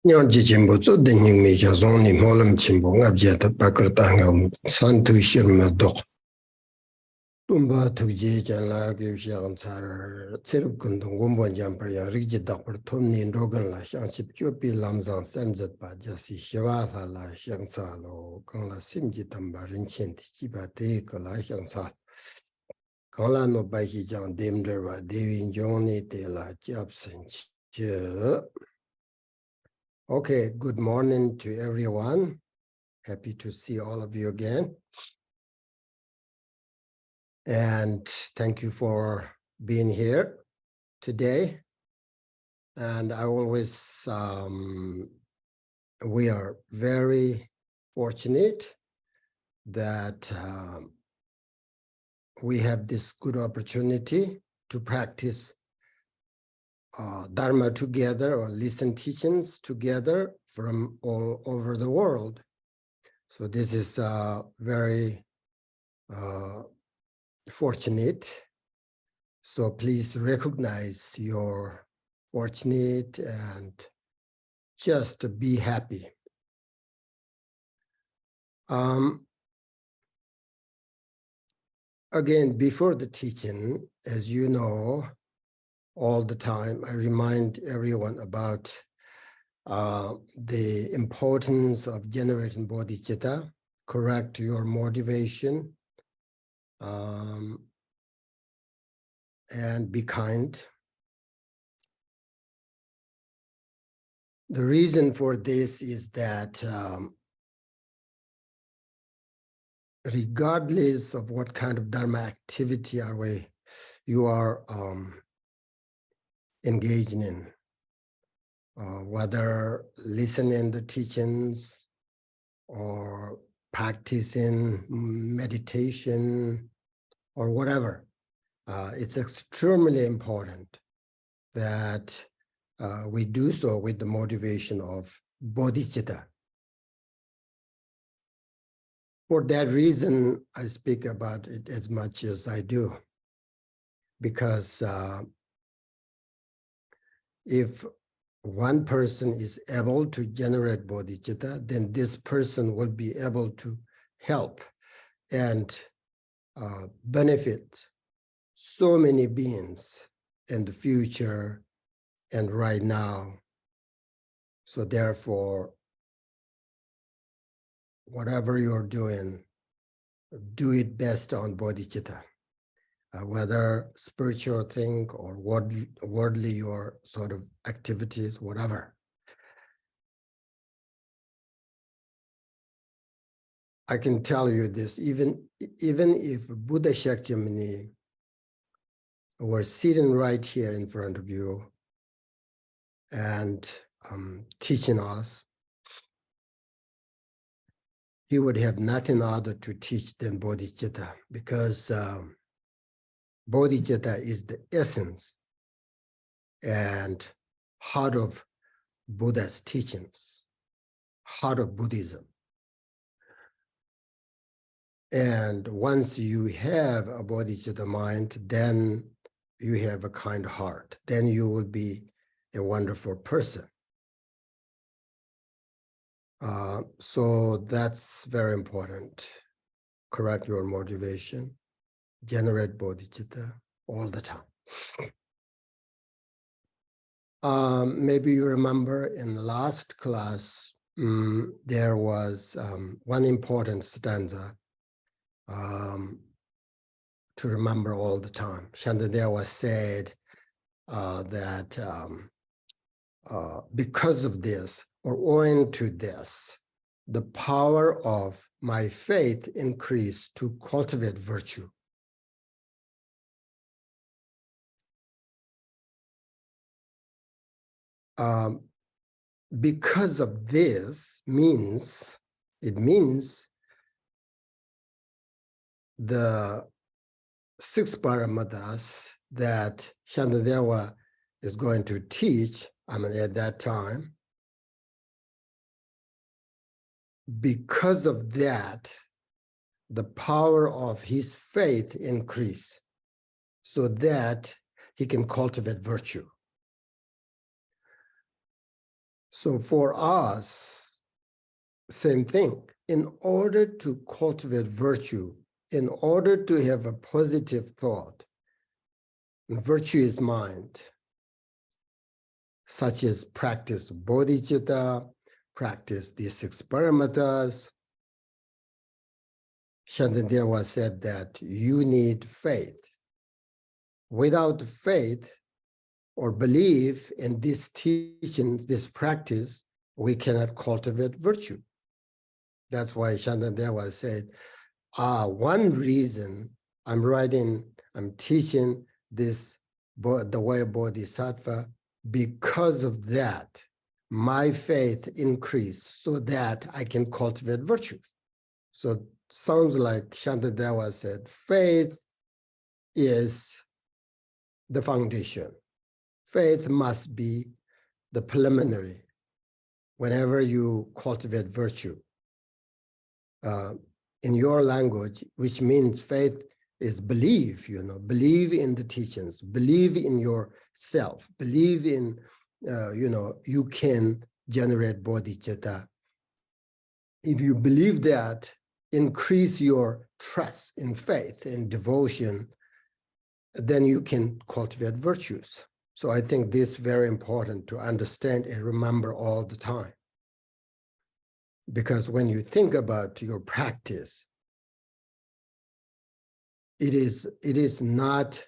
Nyan Jimbo, so the Nyingma Lineage, Molam Chimbo, Abjata Pakratanga, Santu Shirma Dok. Tumba to Jala give Shansar, Tsirkundum, Wumbo Jampria, Rigid Dapper, Tony, Rogan La, Shanship, Chopi, Lamzan, Senzat, Jasi, Shivala, La, Shansalo, Kala Simjitamba, Rinchin, Chibate, Kala Shansal. Kala no Baki Jan Demdra, Devi Johnny, De La Japsen. Okay, good morning to everyone. Happy to see all of you again. And thank you for being here today. And I always, we are very fortunate that we have this good opportunity to practice Dharma together or listen teachings together from all over the world. So this is very fortunate. So please recognize your fortunate and just be happy. Again, before the teaching, as you know, all the time, I remind everyone about the importance of generating bodhicitta, correct your motivation, and be kind. The reason for this is that regardless of what kind of Dharma activity you are engaging in, whether listening to teachings or practicing meditation or whatever, it's extremely important that we do so with the motivation of bodhicitta. For that reason, I speak about it as much as I do, because if one person is able to generate bodhicitta, then this person will be able to help and benefit so many beings in the future and right now. So therefore, whatever you're doing, do it best on bodhicitta, whether spiritual thing or worldly your sort of activities, whatever. I can tell you this, even if Buddha Shakyamuni were sitting right here in front of you and teaching us, he would have nothing other to teach than bodhicitta, because bodhicitta is the essence and heart of Buddha's teachings, heart of Buddhism. And once you have a bodhicitta mind, then you have a kind heart. Then you will be a wonderful person. So that's very important. Correct your motivation, generate bodhicitta all the time. Maybe you remember in the last class, there was one important stanza to remember all the time. Shantideva said that because of this, or owing to this, the power of my faith increased to cultivate virtue. Because of this it means the 6 pāramitās that Shantideva is going to teach, at that time, because of that, the power of his faith increased so that he can cultivate virtue. So for us, same thing. In order to cultivate virtue, in order to have a positive thought, virtue is mind, such as practice bodhicitta, practice the 6 pāramitās. Shantideva said that you need faith. Without faith or belief in this teaching, this practice, we cannot cultivate virtue. That's why Shantideva said, one reason I'm teaching this, the way of Bodhisattva, because of that, my faith increased so that I can cultivate virtues. So sounds like Shantideva said, faith is the foundation. Faith must be the preliminary whenever you cultivate virtue. In your language, which means faith is belief, believe in the teachings, believe in yourself, believe in, you can generate bodhicitta. If you believe that, increase your trust in faith and devotion, then you can cultivate virtues. So I think this is very important to understand and remember all the time. Because when you think about your practice, it is not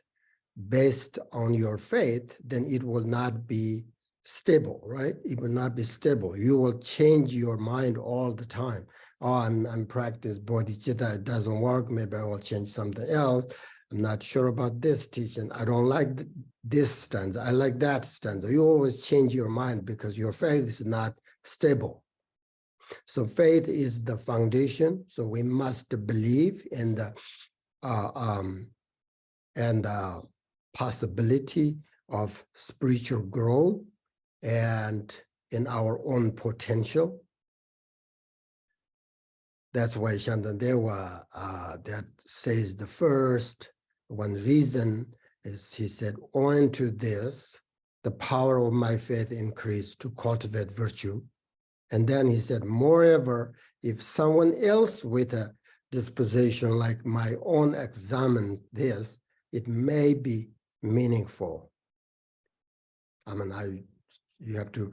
based on your faith, then it will not be stable, right? It will not be stable. You will change your mind all the time. Oh, I'm practice bodhicitta, it doesn't work, maybe I will change something else. I'm not sure about this teaching. I don't like this stanza, I like that stanza. You always change your mind because your faith is not stable. So faith is the foundation. So we must believe in the possibility of spiritual growth and in our own potential. That's why Shantideva that says the first one reason is, he said, owing to this, the power of my faith increased to cultivate virtue. And then he said, moreover, if someone else with a disposition like my own examine this, it may be meaningful. I mean, you have to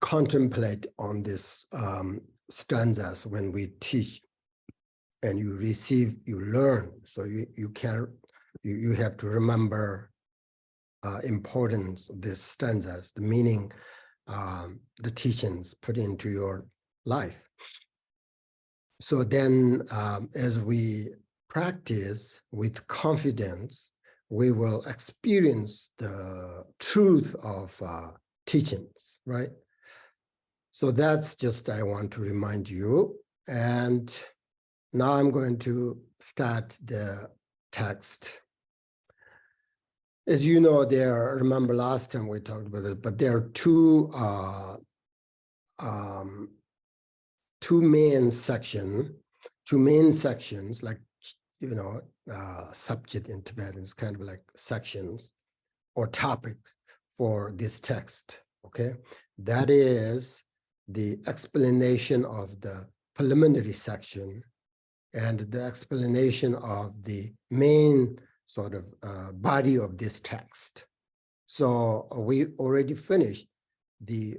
contemplate on this stanzas when we teach, and you receive, you learn. So you have to remember importance of these stanzas, the meaning, the teachings put into your life. So then as we practice with confidence, we will experience the truth of teachings, right? So that's just, I want to remind you. And now I'm going to start the text. As you know, remember last time we talked about it, but there are two main sections, like, subject in Tibetan is kind of like sections or topics for this text, okay? That is the explanation of the preliminary section and the explanation of the main sort of body of this text. So we already finished the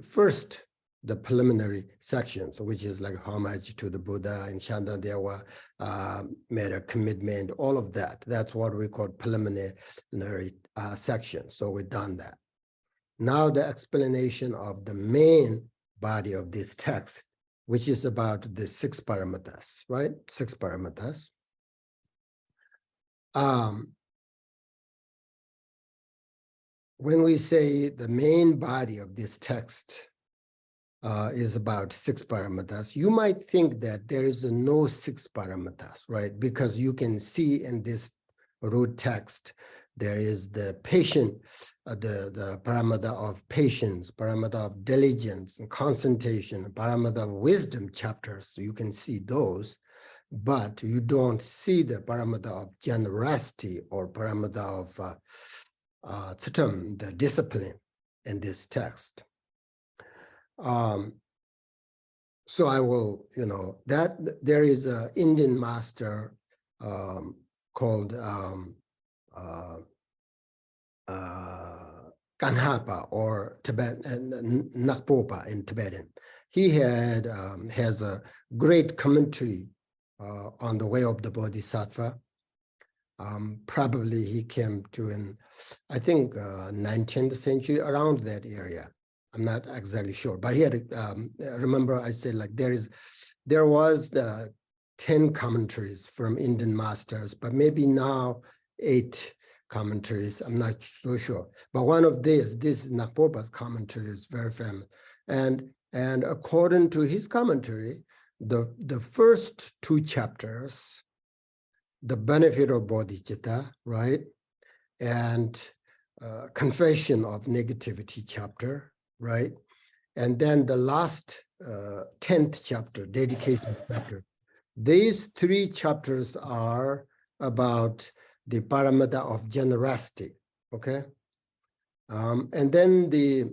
preliminary sections, which is like homage to the Buddha, and Shantideva made a commitment, all of that. That's what we call preliminary section. So we've done that. Now the explanation of the main body of this text, which is about the 6 pāramitās, right? 6 pāramitās. When we say the main body of this text is about 6 pāramitās, you might think that there is no 6 pāramitās, right? Because you can see in this root text, there is the patient, the paramita of patience, paramita of diligence and concentration, paramita of wisdom chapters. So you can see those, but you don't see the paramita of generosity or paramita of the discipline. in this text. So I will, that there is an Indian master called Kanhapa or Tibetan Nakpopa in Tibetan. He has a great commentary on the way of the Bodhisattva. Probably he came to in, I think, 19th century, around that area. I'm not exactly sure, but he had, remember I said like there was 10 commentaries from Indian masters, but maybe now 8 commentaries. I'm not so sure. But one of this Nakpopa's commentary is very famous. And according to his commentary, the first 2 chapters, the benefit of bodhicitta, right? And confession of negativity chapter, right? And then the last 10th chapter, dedication chapter. These 3 chapters are about the paramita of generosity, okay? And then the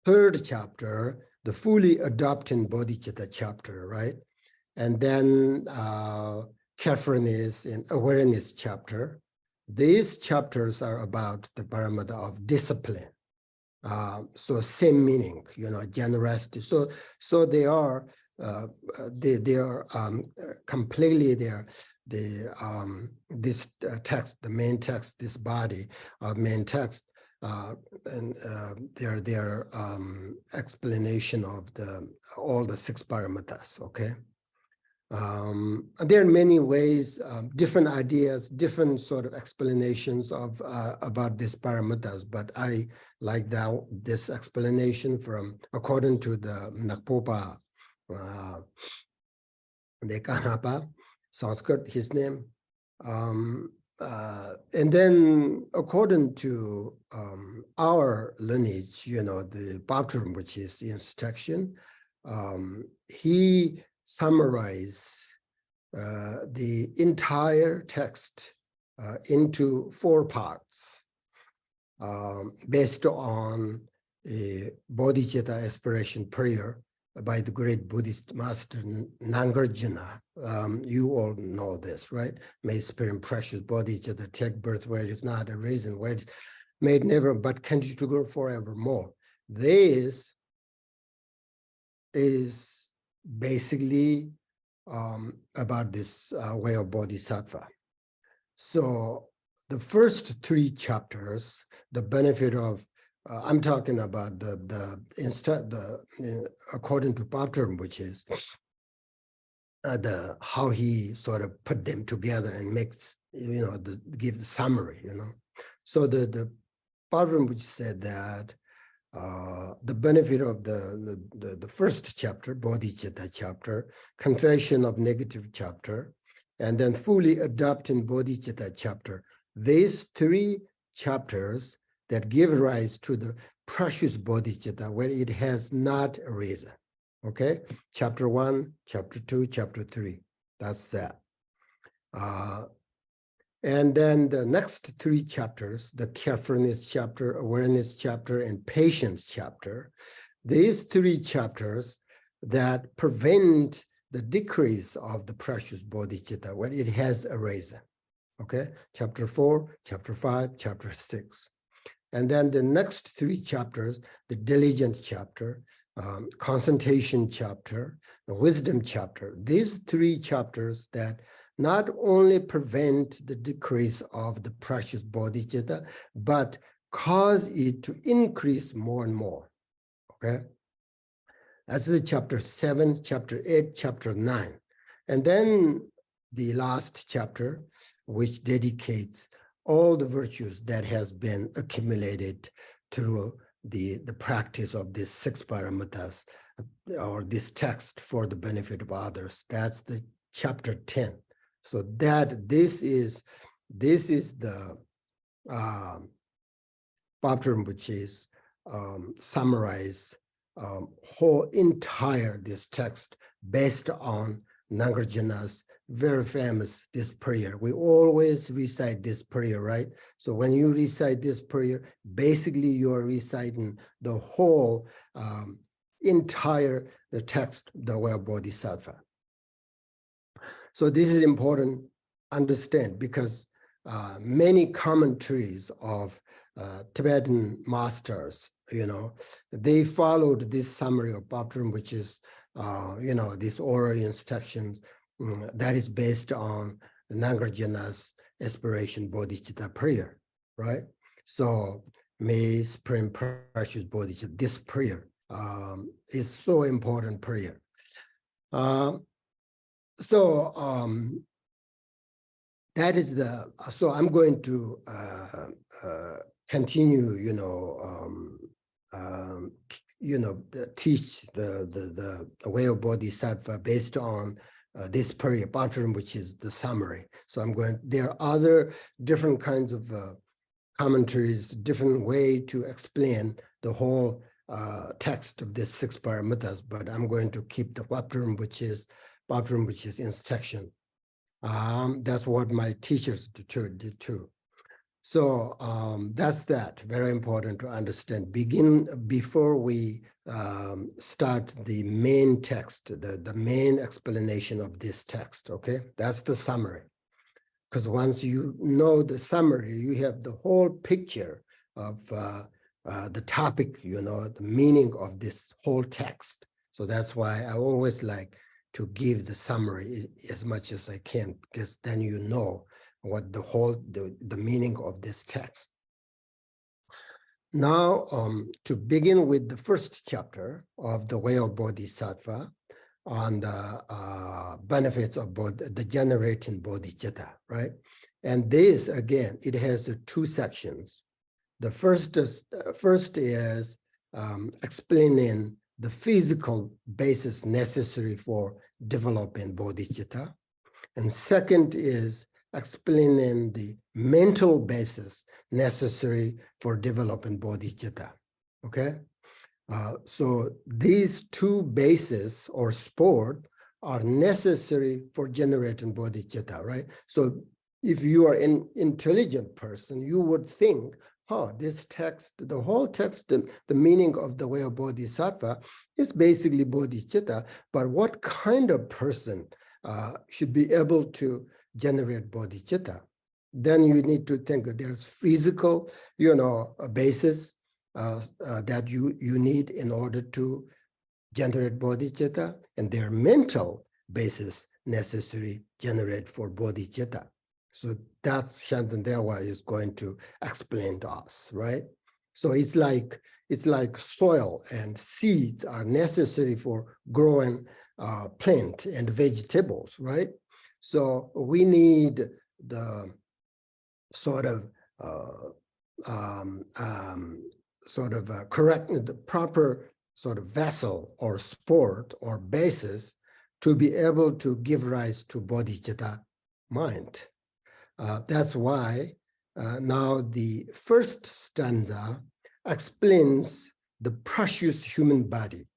3rd chapter, the fully adopting bodhicitta chapter, right? And then carefulness and awareness chapter. These chapters are about the paramita of discipline. So same meaning, generosity. So they are completely there. This text, the main text, this body of main text, and their explanation of all the 6 paramitas. Okay. There are many ways, different ideas, different sort of explanations of about these paramitas, but I like this explanation from according to the Nakpopa, the Kanhapa, Sanskrit, his name. And then according to our lineage, the Baptism, which is instruction, he summarize the entire text into 4 parts based on a bodhicitta aspiration prayer by the great Buddhist master Nagarjuna. You all know this, right? May spirit and precious bodhicitta take birth where it is not a reason, where it is made never but continue to grow forevermore. This is basically about this way of bodhisattva. So the first 3 chapters, the benefit of, I'm talking about according to Baptism, which is how he sort of put them together and makes, give the summary, So the Baptism, which said that the benefit of the first chapter, bodhicitta chapter, confession of negative chapter, and then fully adopting bodhicitta chapter. These 3 chapters that give rise to the precious bodhicitta where it has not arisen. Okay, chapter 1, chapter 2, chapter 3. That's that. And then the next 3 chapters, the carefulness chapter, awareness chapter, and patience chapter, these 3 chapters that prevent the decrease of the precious bodhicitta when it has arisen. Okay, chapter 4, chapter 5, chapter 6. And then the next 3 chapters, the diligence chapter, concentration chapter, the wisdom chapter, these 3 chapters that not only prevent the decrease of the precious bodhicitta, but cause it to increase more and more, okay? That's the chapter 7, chapter 8, chapter 9. And then the last chapter, which dedicates all the virtues that has been accumulated through the practice of these 6 paramitas, or this text for the benefit of others. That's the chapter 10. So this is the Baptism, which is summarize whole entire this text based on Nagarjuna's very famous, this prayer. We always recite this prayer, right? So when you recite this prayer, basically you are reciting the whole entire the text, the way of Bodhisattva. So this is important to understand because many commentaries of Tibetan masters, they followed this summary of baptism, which is, this oral instructions that is based on Nagarjuna's aspiration bodhicitta prayer, right? So may Supreme Precious Bodhicitta, this prayer is so important prayer. That is so I'm going to continue, teach the way of Bodhisattva based on this prayer, baptism, which is the summary. So there are other different kinds of commentaries, different way to explain the whole text of this 6 pāramitās, but I'm going to keep the baptism, which is instruction. That's what my teachers did too. So that's very important to understand. Before we start the main text, the main explanation of this text, okay? That's the summary. Because once you know the summary, you have the whole picture of the topic, the meaning of this whole text. So that's why I always like to give the summary as much as I can, because then you know what the meaning of this text. Now, to begin with the first chapter of the way of Bodhisattva on the benefits of the generating bodhicitta, right? And this, again, it has 2 sections. The first is explaining the physical basis necessary for developing bodhicitta. And second is explaining the mental basis necessary for developing bodhicitta, okay? So these 2 bases or sport are necessary for generating bodhicitta, right? So if you are an intelligent person, you would think, this text, the whole text, the meaning of the way of Bodhisattva is basically bodhicitta, but what kind of person should be able to generate bodhicitta? Then you need to think that there's physical, a basis that you need in order to generate bodhicitta, and their mental basis necessary generate for bodhicitta. So that's Shantideva is going to explain to us, right? So it's like soil and seeds are necessary for growing plant and vegetables, right? So we need the correct, the proper sort of vessel or sport or basis to be able to give rise to bodhicitta mind. That's why now the first stanza explains the precious human body.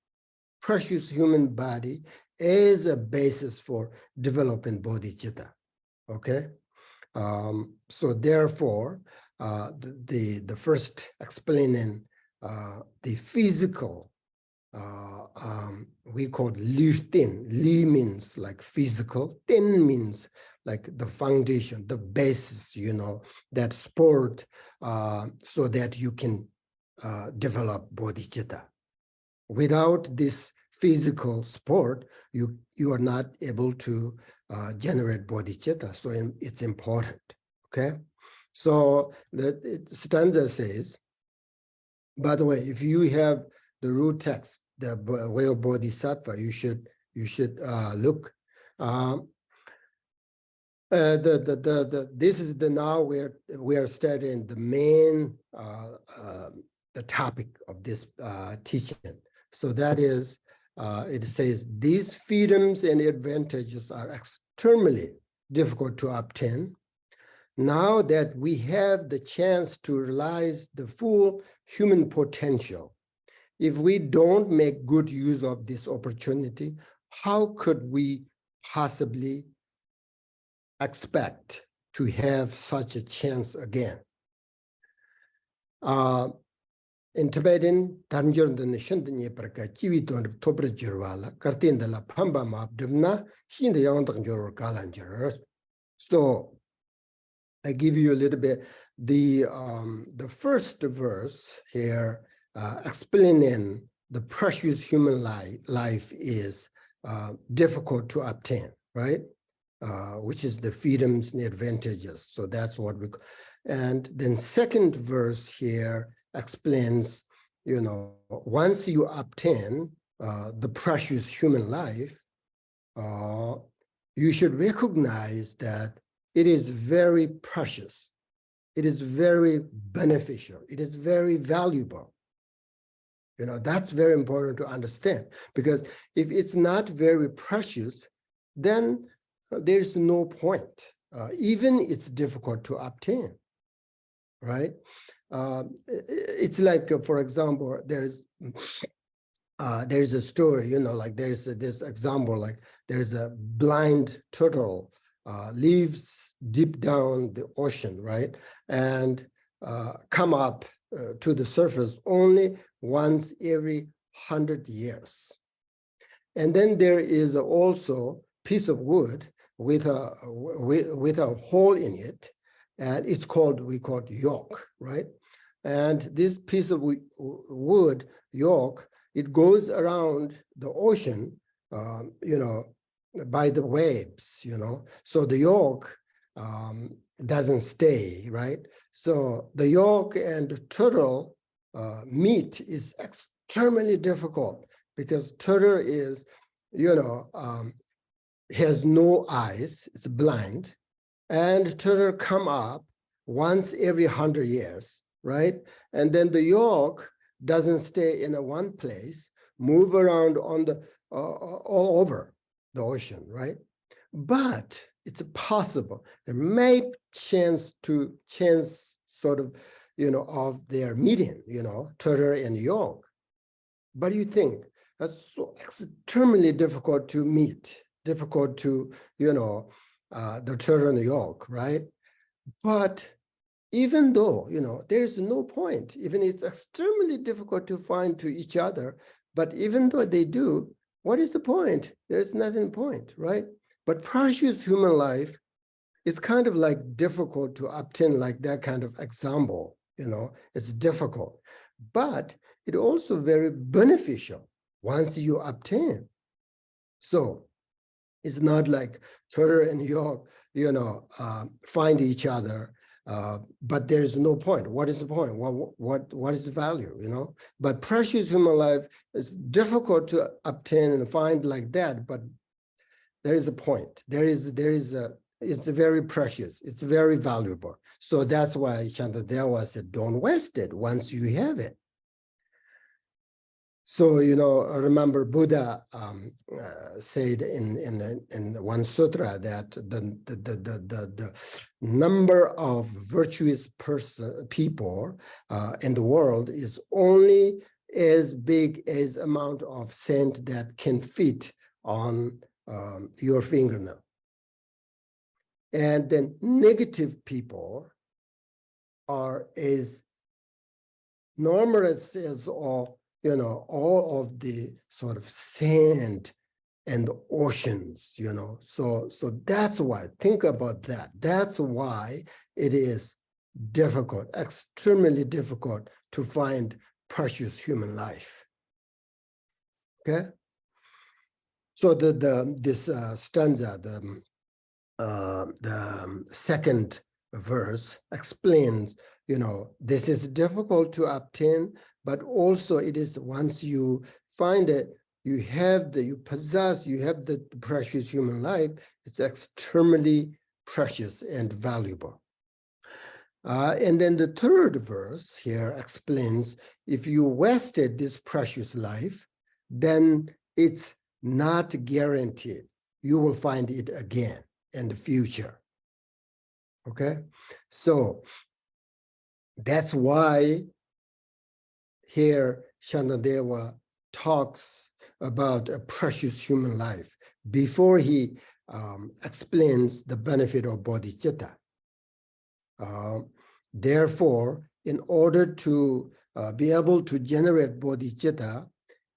Precious human body is a basis for developing bodhicitta, okay? So therefore, the first explaining the physical, we call Li Tin. Li means like physical, Tin means like the foundation, the basis, that sport, so that you can develop bodhicitta. Without this physical sport, you are not able to generate bodhicitta. So it's important, okay? So the stanza says, by the way, if you have the root text, the way of Bodhisattva, you should look. This is now we are studying the main the topic of this teaching. So that is, it says these freedoms and advantages are extremely difficult to obtain. Now that we have the chance to realize the full human potential, if we don't make good use of this opportunity, how could we possibly expect to have such a chance again. In Tibetan, Tanjur the nation, the Neperka, Chiviton, Topra Jirvala, Kartin la Pamba Map, Dubna, Shin the Yantanjur Kalanger. So I give you a little bit the first verse here explaining the precious human life is difficult to obtain, right? Which is the freedoms and the advantages. So that's what we, and then second verse here explains, you know, once you obtain the precious human life, you should recognize that it is very precious. It is very beneficial. It is very valuable. You know, that's very important to understand, because if it's not very precious, then there's no point. Even it's difficult to obtain, right? It's like, for example, there's a story, you know, like there's this example, like there's a blind turtle lives deep down the ocean, right? And come up to the surface only once every 100 years. And then there is also a piece of wood with a hole in it, and it's called, we call it yoke, right? And this piece of wood, yoke, it goes around the ocean, you know, by the waves, you know. So the yoke doesn't stay, right? So the yoke and the turtle meet is extremely difficult, because turtle is, you know, has no eyes, it's blind, and turtle come up once every 100 years, right? And then the yoke doesn't stay in a one place, move around on the all over the ocean, right? But it's possible. There may chance sort of, you know, of their meeting, you know, turtle and yoke. But you think that's so extremely difficult to meet, difficult to, you know, the turtle and the yoke, right? But even though, you know, there's no point, even it's extremely difficult to find to each other, but even though they do, what is the point? There's nothing point, right? But precious human life is kind of like difficult to obtain, like that kind of example, you know, it's difficult, but it also very beneficial once you obtain. So it's not like turtle and yoke, you know, find each other, but there is no point. What is the point? What is the value, you know? But precious human life is difficult to obtain and find like that, but there is a point. It's very precious. It's very valuable. So that's why Shantideva said, don't waste it once you have it. So, you know, remember Buddha said in one sutra that the number of virtuous people in the world is only as big as amount of sand that can fit on your fingernail. And then negative people are as numerous as all, you know, all of the sort of sand and the oceans, you know. So that's why, think about that. That's why it is difficult, extremely difficult to find precious human life. Okay. So this stanza, the second verse explains, you know, this is difficult to obtain, but also it is once you find it, you have the precious human life, it's extremely precious and valuable. And then the third verse here explains, if you wasted this precious life, then it's not guaranteed you will find it again in the future. Okay, so that's why here Shantideva talks about a precious human life. Before he explains the benefit of bodhicitta. Therefore, in order to be able to generate bodhicitta,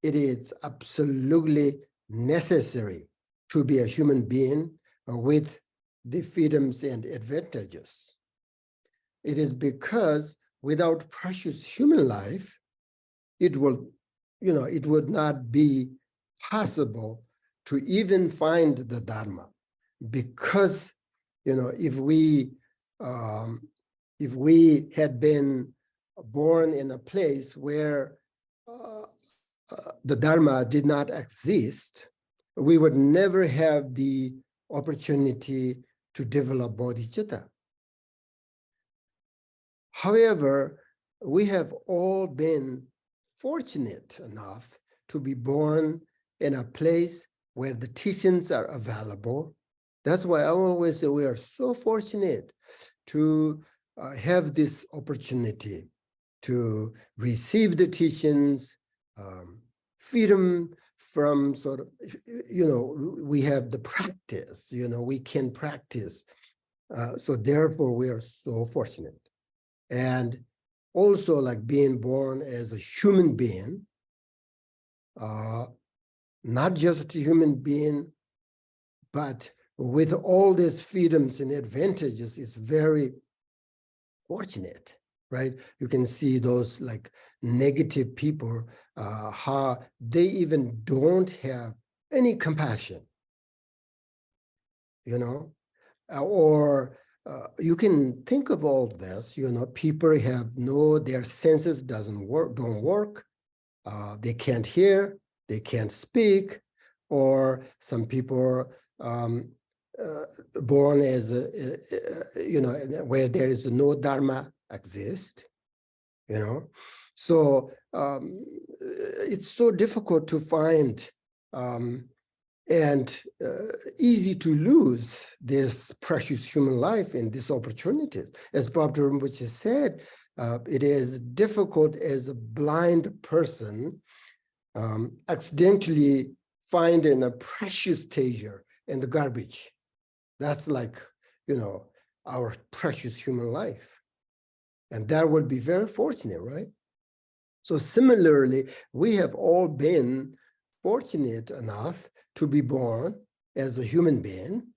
it is absolutely necessary to be a human being with the freedoms and advantages. It is because without precious human life, it would not be possible to even find the Dharma. Because, if we had been born in a place where the Dharma did not exist, we would never have the opportunity to develop bodhicitta. However, we have all been fortunate enough to be born in a place where the teachings are available. That's why I always say we are so fortunate to have this opportunity to receive the teachings, freedom from sort of, we have the practice, we can practice. So therefore we are so fortunate. And also like being born as a human being, not just a human being, but with all these freedoms and advantages is very fortunate, right? You can see those like negative people, how they even don't have any compassion, or you can think of all this, people have their senses don't work, they can't hear, they can't speak, or some people born as where there is no Dharma exist, so it's so difficult to find and easy to lose this precious human life and these opportunities. As Bhakti Rinpoche said, it is difficult as a blind person accidentally finding a precious treasure in the garbage. That's like, our precious human life. And that would be very fortunate, right? So similarly, we have all been fortunate enough to be born as a human being,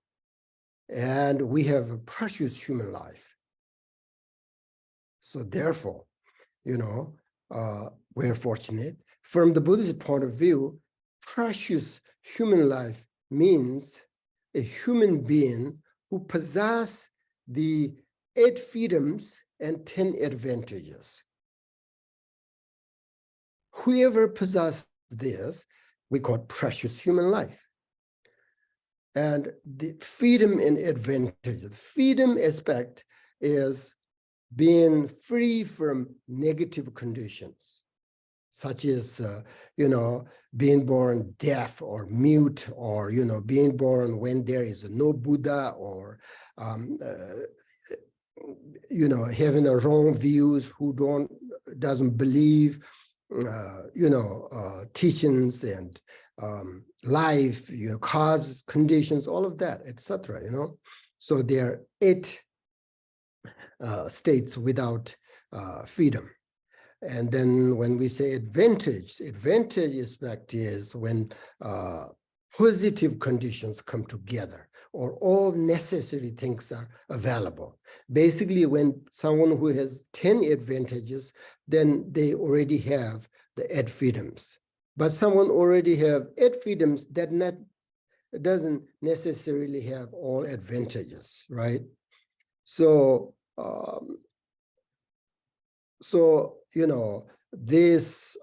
and we have a precious human life. So therefore, we're fortunate. From the Buddhist point of view, precious human life means a human being who possesses the 8 freedoms and 10 advantages. Whoever possesses this, we call precious human life. And the freedom and advantages. Freedom aspect is being free from negative conditions, such as, being born deaf or mute, or, being born when there is no Buddha, or, having a wrong views, who doesn't believe, teachings and life, causes, conditions, all of that, etc. So there are 8 states without freedom. And then when we say advantage aspect is when positive conditions come together, or all necessary things are available. Basically, when someone who has 10 advantages, then they already have the 8 freedoms. But someone already have 8 freedoms that doesn't necessarily have all advantages, right? So, this,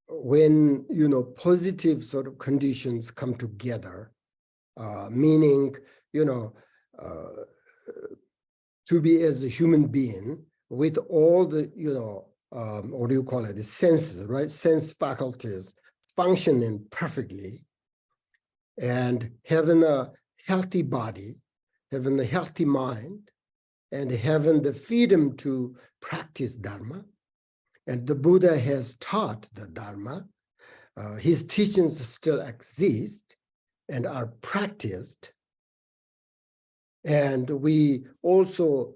when, positive sort of conditions come together, meaning, to be as a human being with all the, what do you call it, the senses, right? Sense faculties functioning perfectly, and having a healthy body, having a healthy mind, and having the freedom to practice Dharma. And the Buddha has taught the Dharma. His teachings still exist. and are practiced. And we also,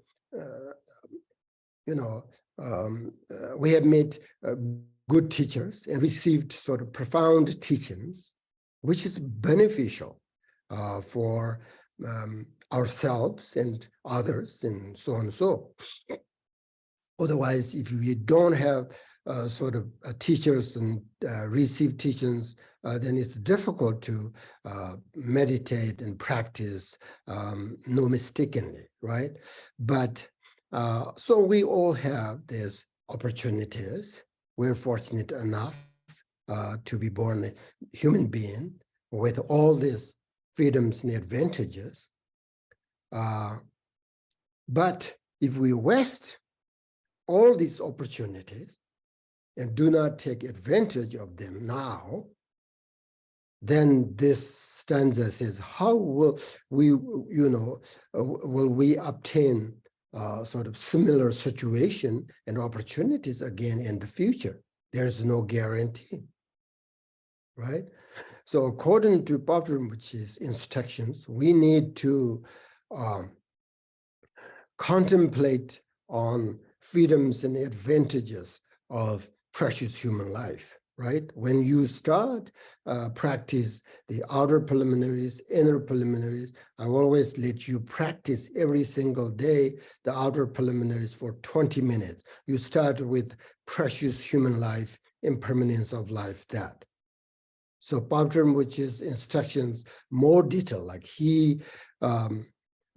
we have met good teachers and received sort of profound teachings, which is beneficial for ourselves and others, and so on and so. Otherwise, if we don't have teachers and receive teachings, then it's difficult to meditate and practice no mistakenly, right? But so we all have these opportunities. We're fortunate enough to be born a human being with all these freedoms and advantages. But if we waste all these opportunities and do not take advantage of them now, then this stanza says, how will we, will we obtain sort of similar situation and opportunities again in the future? There's no guarantee, right? So according to Bodhicitta, which is instructions, we need to contemplate on freedoms and advantages of precious human life, right? When you start practice the outer preliminaries, inner preliminaries, I always let you practice every single day the outer preliminaries for 20 minutes. You start with precious human life, impermanence of life, that. So Bodhicitta, which is instructions, more detail, like he,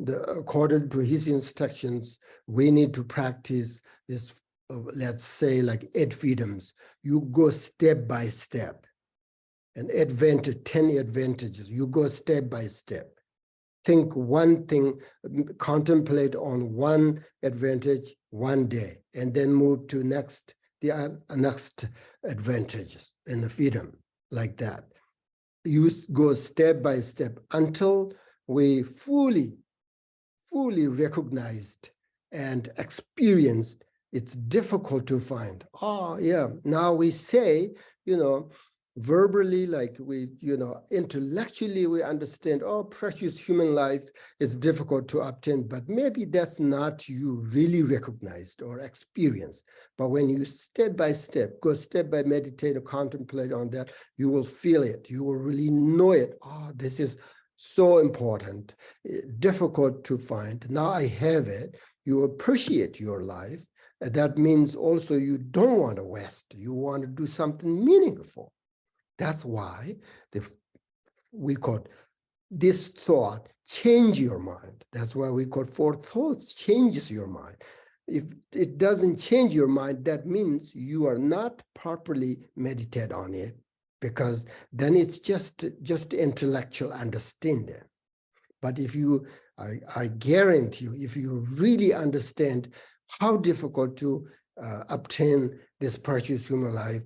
according to his instructions, we need to practice this, let's say like 8 freedoms. You go step by step. And 10 advantages, you go step by step. Think one thing, contemplate on one advantage one day, and then move to the next advantages in the freedom, like that. You go step by step until we fully recognized and experienced. It's difficult to find. Oh, yeah, now we say, verbally, like we, intellectually we understand, oh, precious human life is difficult to obtain, but maybe that's not you really recognized or experienced. But when you step by step, go step by meditate or contemplate on that, you will feel it. You will really know it. Oh, this is so important, difficult to find. Now I have it. You appreciate your life. That means also you don't want to waste. You want to do something meaningful. That's why we call this thought change your mind. That's why we call 4 thoughts changes your mind. If it doesn't change your mind, that means you are not properly meditate on it, because then it's just intellectual understanding. But if you, I guarantee you, if you really understand how difficult to obtain this precious human life,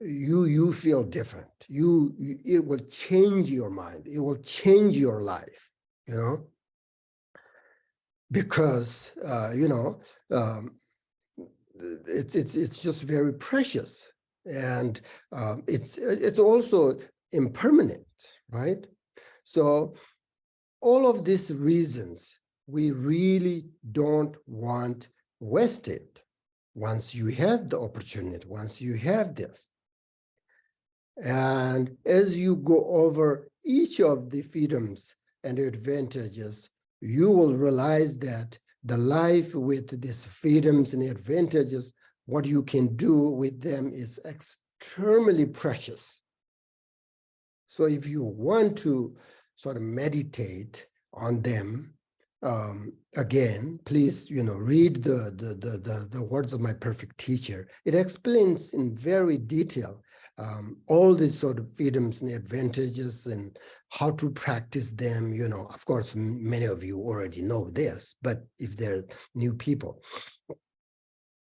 you feel different. It will change your mind. It will change your life, because it's just very precious, and it's also impermanent, right? So all of these reasons we really don't want wasted. Once you have the opportunity, once you have this. And as you go over each of the freedoms and advantages, you will realize that the life with these freedoms and advantages, what you can do with them is extremely precious. So if you want to sort of meditate on them, again, please, read the words of my perfect teacher. It explains in very detail all these sort of freedoms and advantages and how to practice them. Of course, many of you already know this, but if they're new people.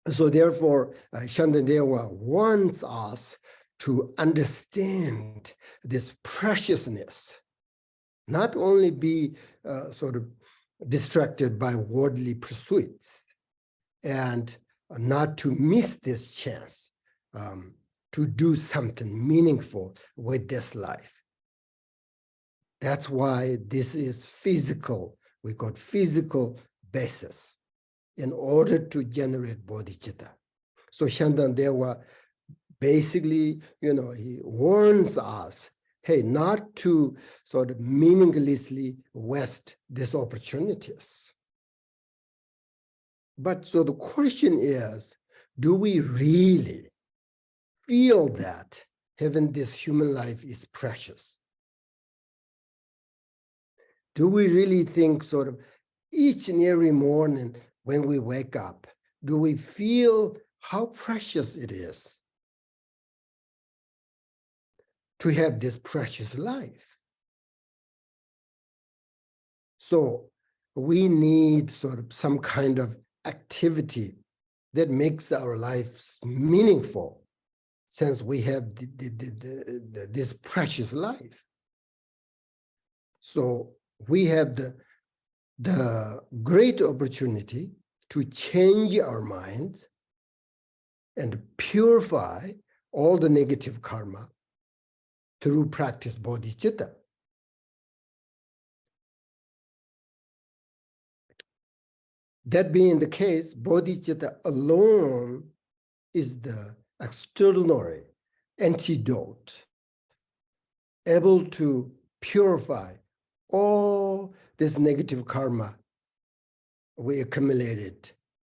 So therefore, Shantideva wants us to understand this preciousness, not only be sort of distracted by worldly pursuits, and not to miss this chance to do something meaningful with this life. That's why this is physical. We got physical basis in order to generate bodhicitta. So Shantideva basically, he warns us, hey, not to sort of meaninglessly waste these opportunities. But so the question is, do we really feel that having this human life is precious? Do we really think sort of each and every morning when we wake up, do we feel how precious it is to have this precious life? So we need sort of some kind of activity that makes our lives meaningful, since we have this precious life. So we have the great opportunity to change our minds and purify all the negative karma through practice bodhicitta. That being the case, bodhicitta alone is the extraordinary antidote, able to purify all this negative karma we accumulated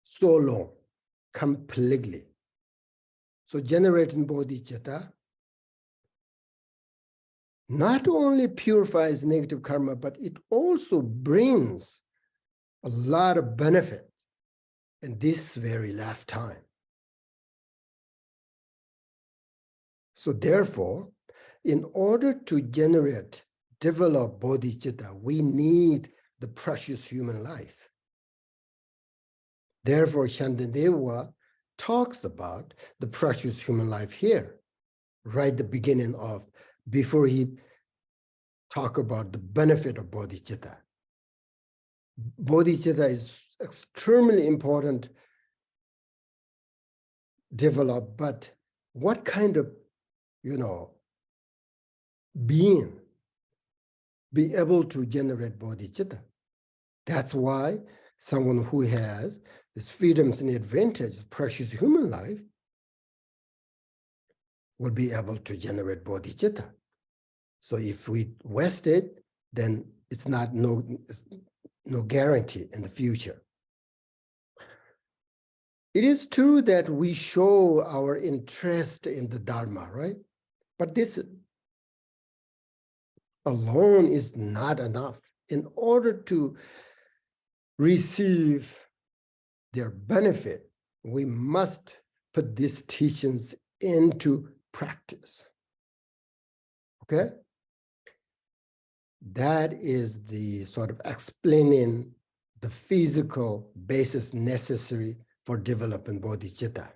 so long, completely. So generating bodhicitta not only purifies negative karma, but it also brings a lot of benefit in this very lifetime. So therefore, in order to develop bodhicitta, we need the precious human life. Therefore, Shantideva talks about the precious human life here, right at the beginning of, before he talk about the benefit of bodhicitta. Bodhicitta is extremely important develop, but what kind of, being be able to generate bodhicitta? That's why someone who has these freedoms and advantage, precious human life, will be able to generate bodhicitta. So if we waste it, then it's no guarantee in the future. It is true that we show our interest in the Dharma, right? But this alone is not enough. In order to receive their benefit, we must put these teachings into practice. Okay? That is the sort of explaining the physical basis necessary for developing bodhicitta.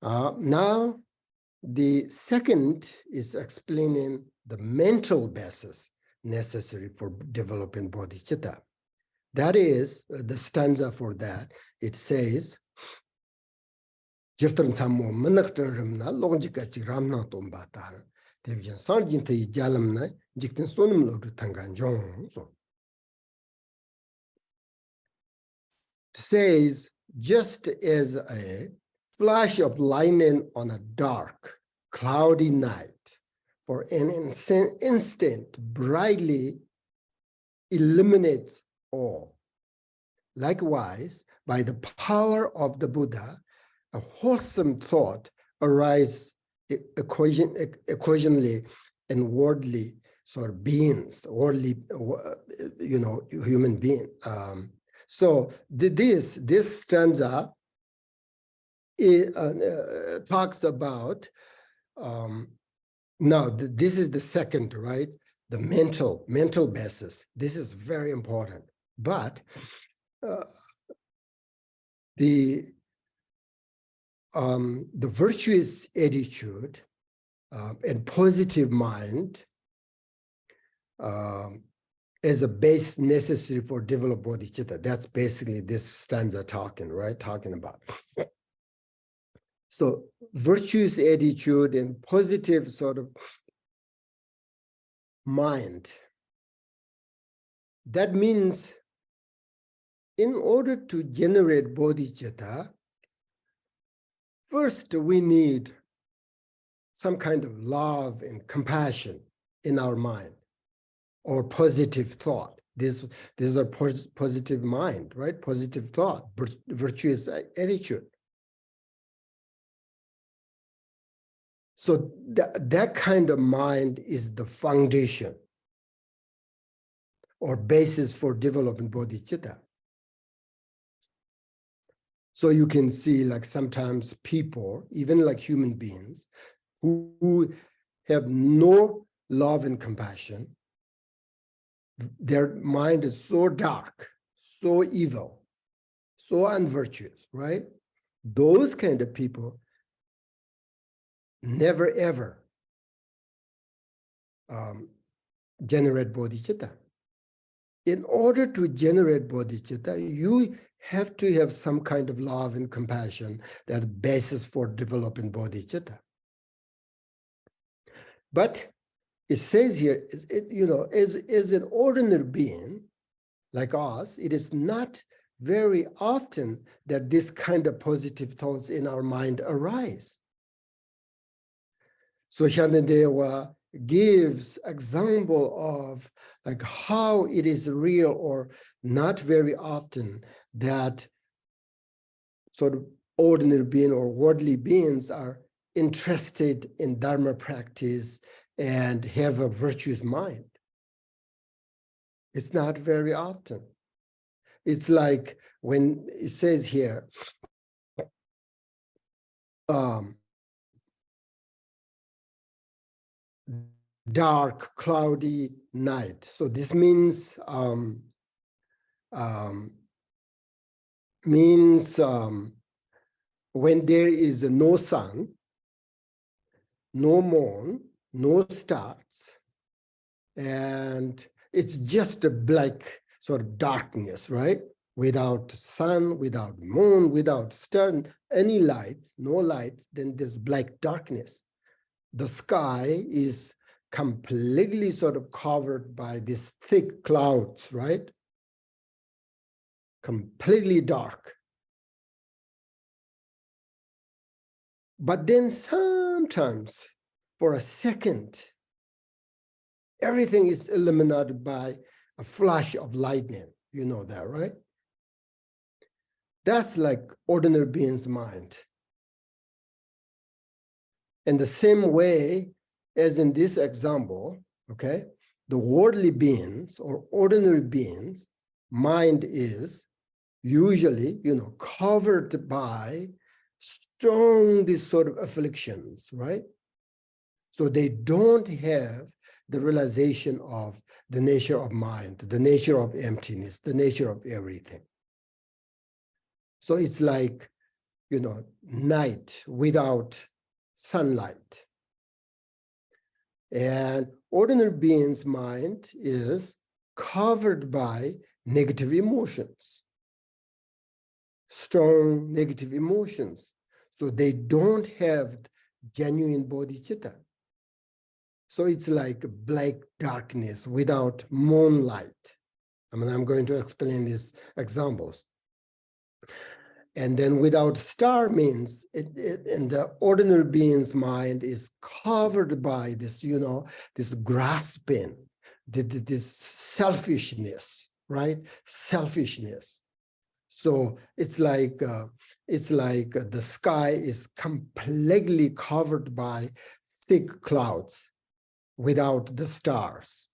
Now, the second is explaining the mental basis necessary for developing bodhicitta. That is the stanza for that. It says, Jirtan Sammo Manaktan Ramna, Longika Chiramna Tombatar, Devian Sarginte Jalamna, Jiktan Sonum Lodu Tanganjong. So says, just as a flash of lightning on a dark, cloudy night, for an instant brightly illuminates all. Likewise, by the power of the Buddha, a wholesome thought arises occasionally in worldly sort of beings, worldly, human being. So this stanza talks about, now this is the second, right? The mental basis. This is very important. But the virtuous attitude and positive mind as a base necessary for develop bodhicitta. That's basically this stanza talking about. So virtuous attitude and positive sort of mind. That means in order to generate bodhicitta, first we need some kind of love and compassion in our mind, or positive thought. These are positive mind, right? Positive thought, virtuous attitude. So that kind of mind is the foundation or basis for developing bodhicitta. So you can see, like, sometimes people, even like human beings, who have no love and compassion, their mind is so dark, so evil, so unvirtuous, right? Those kind of people never ever generate bodhicitta. In order to generate bodhicitta, you have to have some kind of love and compassion that basis for developing bodhicitta. But it says here, as an ordinary being like us, it is not very often that this kind of positive thoughts in our mind arise. So Shantideva gives example of like how it is real or not very often that sort of ordinary being or worldly beings are interested in Dharma practice and have a virtuous mind. It's not very often. It's like when it says here, dark, cloudy night. So this means when there is no sun, no moon, no stars, and it's just a black sort of darkness, right? Without sun, without moon, without star, any light, no light, then there's black darkness. The sky is completely sort of covered by these thick clouds, right? Completely dark. But then sometimes, for a second, everything is illuminated by a flash of lightning. You know that, right? That's like ordinary being's mind. In the same way as in this example, okay, the worldly beings or ordinary beings' mind is usually, covered by strong these sort of afflictions, right? So they don't have the realization of the nature of mind, the nature of emptiness, the nature of everything. So it's like, night without sunlight. And ordinary being's mind is covered by negative emotions, strong negative emotions. So they don't have genuine bodhicitta. So it's like black darkness without moonlight. I'm going to explain these examples. And then without star means, in the ordinary being's mind is covered by this, this grasping, this selfishness, right? Selfishness. So it's like the sky is completely covered by thick clouds without the stars.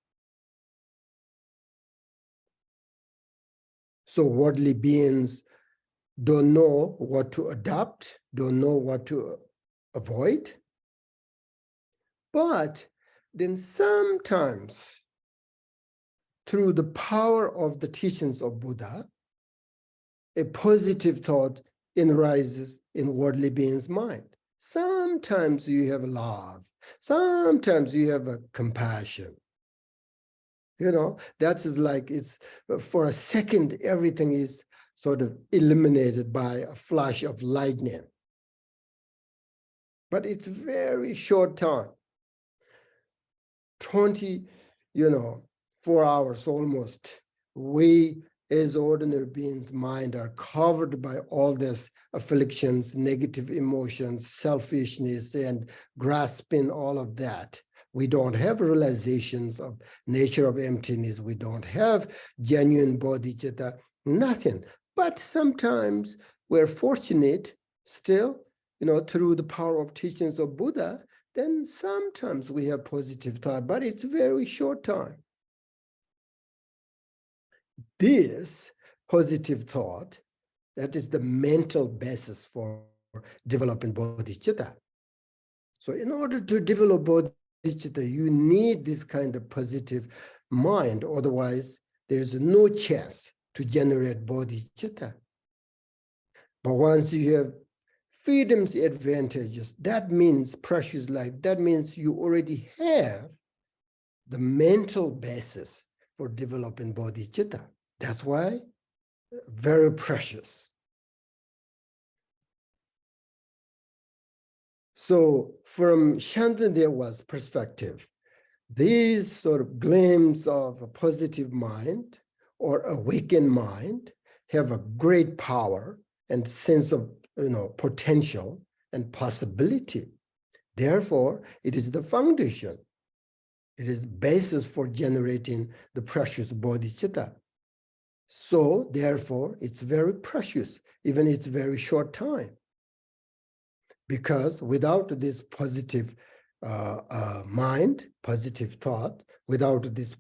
So worldly beings don't know what to adopt, don't know what to avoid. But then sometimes, through the power of the teachings of Buddha, a positive thought arises in worldly being's mind. Sometimes you have love, sometimes you have a compassion. That is like, it's for a second, everything is sort of eliminated by a flash of lightning. But it's very short time, 20 4 hours almost, we as ordinary beings' mind are covered by all these afflictions, negative emotions, selfishness, and grasping all of that. We don't have realizations of nature of emptiness. We don't have genuine bodhicitta, nothing. But sometimes we're fortunate still, through the power of teachings of Buddha, then sometimes we have positive thought, but it's very short time. This positive thought, that is the mental basis for developing bodhicitta. So in order to develop bodhicitta, you need this kind of positive mind. Otherwise, there's no chance to generate bodhicitta. But once you have freedom's advantages, that means precious life. That means you already have the mental basis for developing bodhicitta. That's why very precious. So from Shantideva's perspective, these sort of glimpses of a positive mind or awakened mind have a great power and sense of potential and possibility. Therefore, it is the foundation. It is the basis for generating the precious bodhicitta. So therefore, it's very precious, even it's very short time. Because without this positive mind, positive thought, without this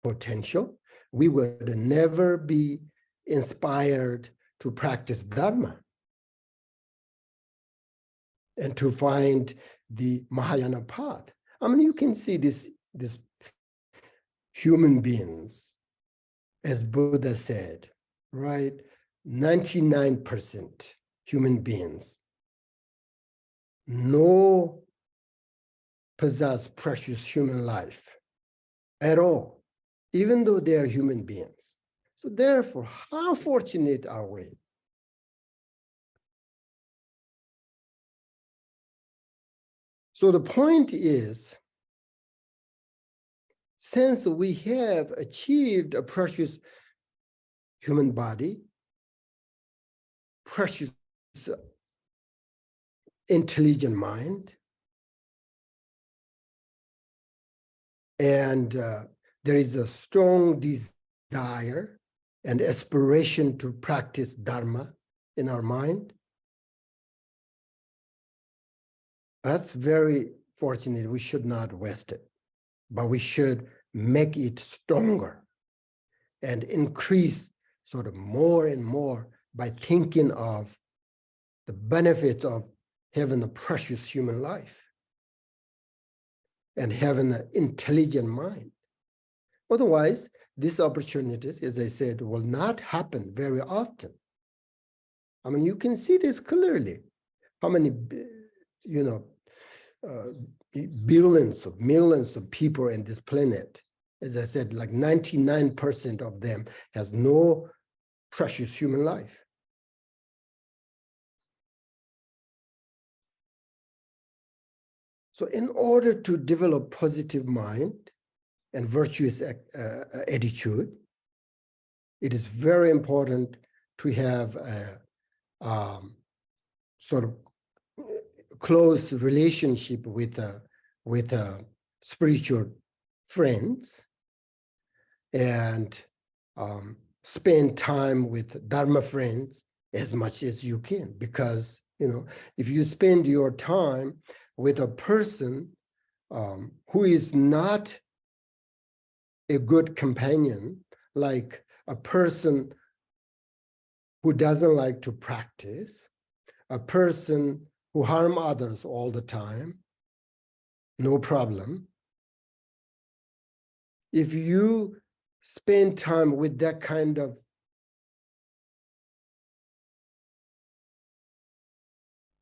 potential, we would never be inspired to practice Dharma and to find the Mahāyāna path. I mean, you can see this human beings, as Buddha said, right? 99% human beings, no possess precious human life at all, even though they are human beings. So therefore, how fortunate are we? So the point is, since we have achieved a precious human body, precious intelligent mind, and there is a strong desire and aspiration to practice Dharma in our mind, that's very fortunate. We should not waste it, but we should make it stronger and increase sort of more and more by thinking of the benefits of having a precious human life and having an intelligent mind. Otherwise, these opportunities, as I said, will not happen very often. I mean, you can see this clearly. How many, billions of millions of people in this planet, as I said, like 99% of them has no precious human life. So in order to develop positive mind and virtuous attitude, it is very important to have a sort of close relationship with spiritual friends and spend time with Dharma friends as much as you can. Because, if you spend your time with a person who is not a good companion, like a person who doesn't like to practice, a person who harm others all the time, no problem. If you spend time with that kind of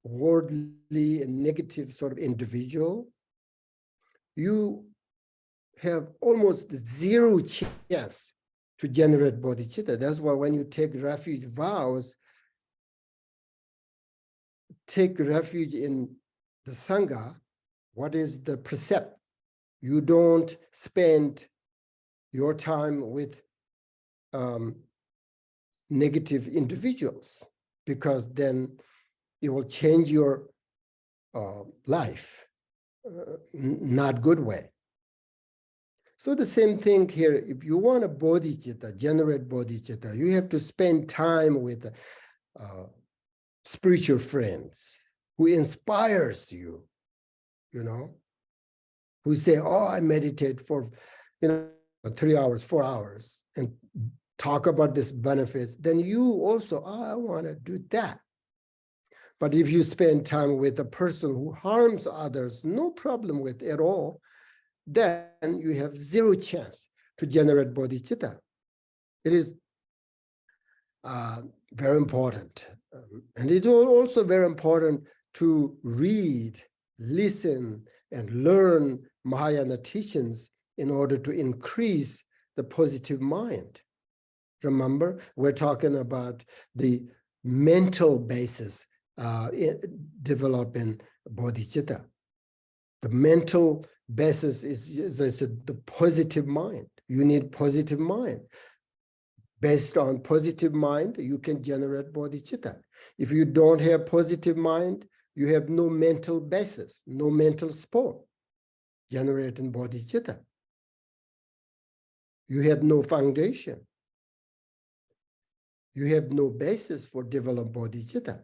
worldly and negative sort of individual, you have almost zero chance to generate bodhicitta. That's why when you take refuge vows, take refuge in the Sangha, what is the precept? You don't spend your time with negative individuals, because then it will change your life, not good way. So the same thing here, if you want a bodhicitta, generate bodhicitta, you have to spend time with spiritual friends who inspires you, who say, oh, I meditate for, 3 hours, 4 hours, and talk about these benefits, then you also, oh, I want to do that. But if you spend time with a person who harms others, no problem with at all, then you have zero chance to generate bodhicitta. It is very important. And it is also very important to read, listen, and learn Mahāyāna teachings in order to increase the positive mind. Remember, we're talking about the mental basis developing bodhicitta. The mental basis is, as I said, the positive mind. You need positive mind. Based on positive mind, you can generate bodhicitta. If you don't have positive mind, you have no mental basis, no mental support generating bodhicitta. You have no foundation. You have no basis for developing bodhicitta.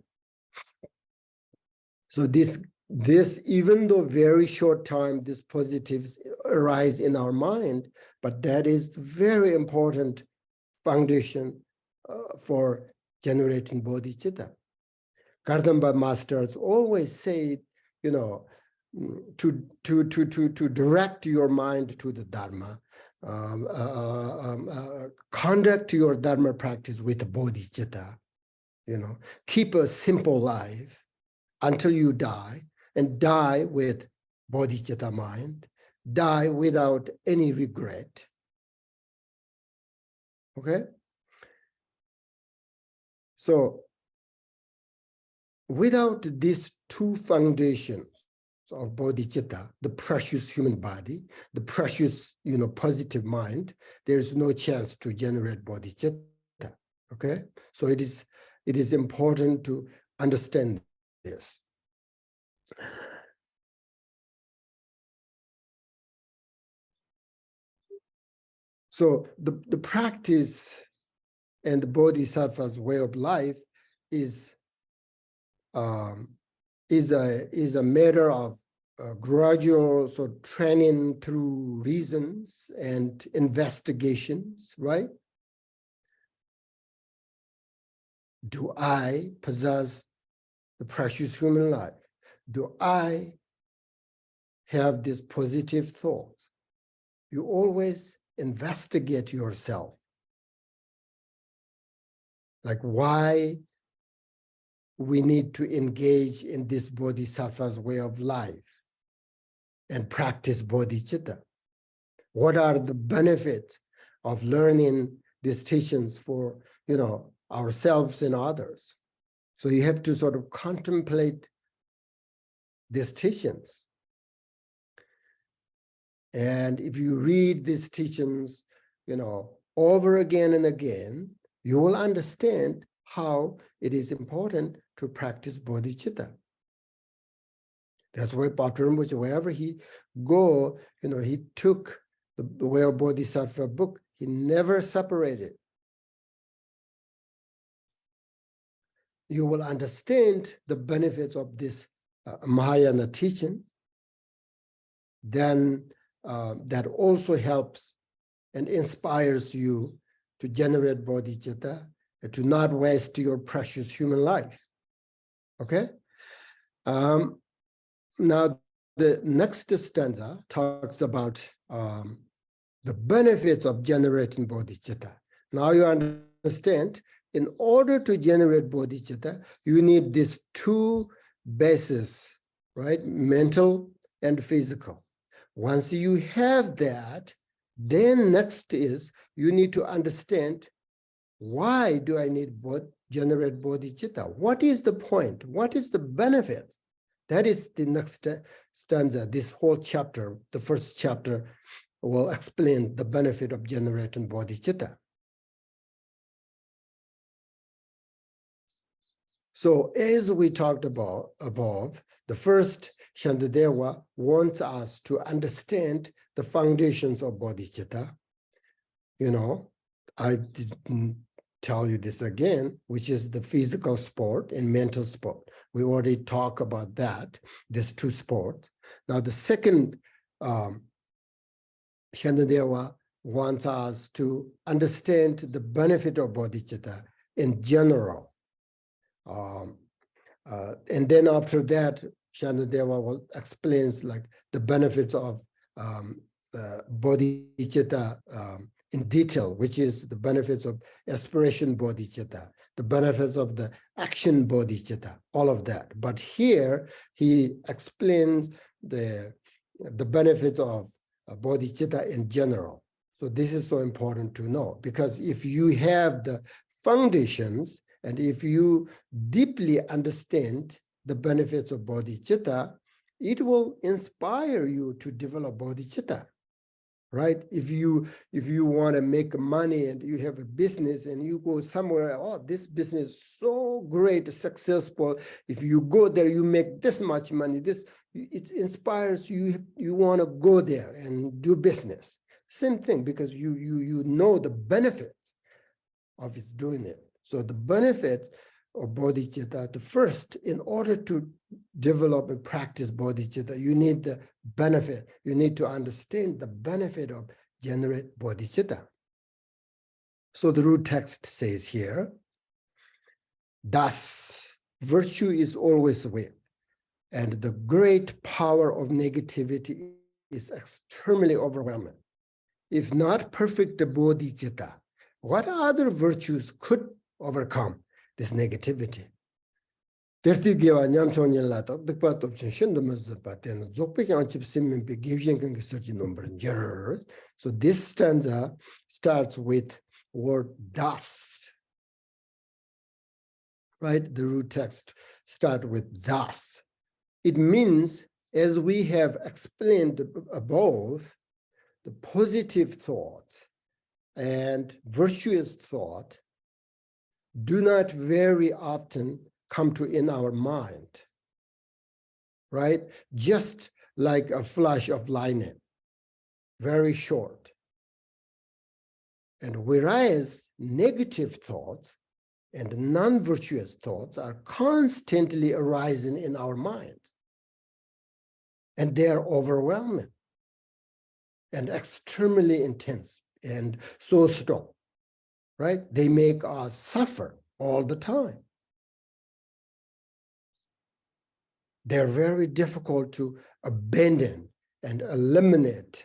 So this, even though very short time, these positives arise in our mind, but that is very important foundation for generating bodhicitta. Gardamba masters always say, to direct your mind to the Dharma, conduct your Dharma practice with bodhicitta, keep a simple life until you die, and die with bodhicitta mind, die without any regret. Okay? So, without these two foundations of bodhicitta, the precious human body, the precious, positive mind, there is no chance to generate bodhicitta. Okay? So it is important to understand this. So the practice and the bodhisattva's way of life is a matter of gradual training through reasons and investigations, right? Do I possess the precious human life? Do I have these positive thoughts? You always investigate yourself. Like why we need to engage in this bodhisattva's way of life and practice bodhicitta. What are the benefits of learning these teachings for, ourselves and others? So you have to contemplate these teachings. And if you read these teachings, over again and again, you will understand how it is important to practice bodhicitta. That's why Patrul Rinpoche, wherever he go, he took the Way of Bodhisattva book, he never separated. You will understand the benefits of this Mahāyāna teaching. Then that also helps and inspires you to generate bodhicitta and to not waste your precious human life. Okay? Now, the next stanza talks about the benefits of generating bodhicitta. Now you understand, in order to generate bodhicitta, you need these two bases, right? Mental and physical. Once you have that, then next is you need to understand, why do I need generate bodhicitta? What is the point? What is the benefit? That is the next stanza, this whole chapter, the first chapter, will explain the benefit of generating bodhicitta. So as we talked about above, the first Shantideva wants us to understand the foundations of bodhicitta. You know, I didn't tell you this again, which is the physical sport and mental sport. We already talked about that, these two sports. Now the second Shantideva wants us to understand the benefit of bodhicitta in general. And then after that, Shantideva will explains like the benefits of bodhicitta in detail, which is the benefits of aspiration bodhicitta, the benefits of the action bodhicitta, all of that. But here he explains the benefits of bodhicitta in general. So this is so important to know, because if you have the foundations and if you deeply understand the benefits of bodhicitta, it will inspire you to develop bodhicitta, right? If you want to make money and you have a business and you go somewhere, oh, this business is so great, successful. If you go there, you make this much money. It inspires you. You want to go there and do business. Same thing, because you know the benefits of its doing it. So the benefits of bodhicitta, the first, in order to develop and practice bodhicitta, you need the benefit. You need to understand the benefit of generate bodhicitta. So the root text says here, thus, virtue is always with, and the great power of negativity is extremely overwhelming. If not perfect bodhicitta, what other virtues could overcome this negativity? So this stanza starts with word thus, right? The root text starts with thus. It means, as we have explained above, the positive thoughts and virtuous thought do not very often come to in our mind, right? Just like a flash of lightning, very short. And whereas negative thoughts and non-virtuous thoughts are constantly arising in our mind, and they are overwhelming and extremely intense and so strong, right? They make us suffer all the time. They're very difficult to abandon and eliminate,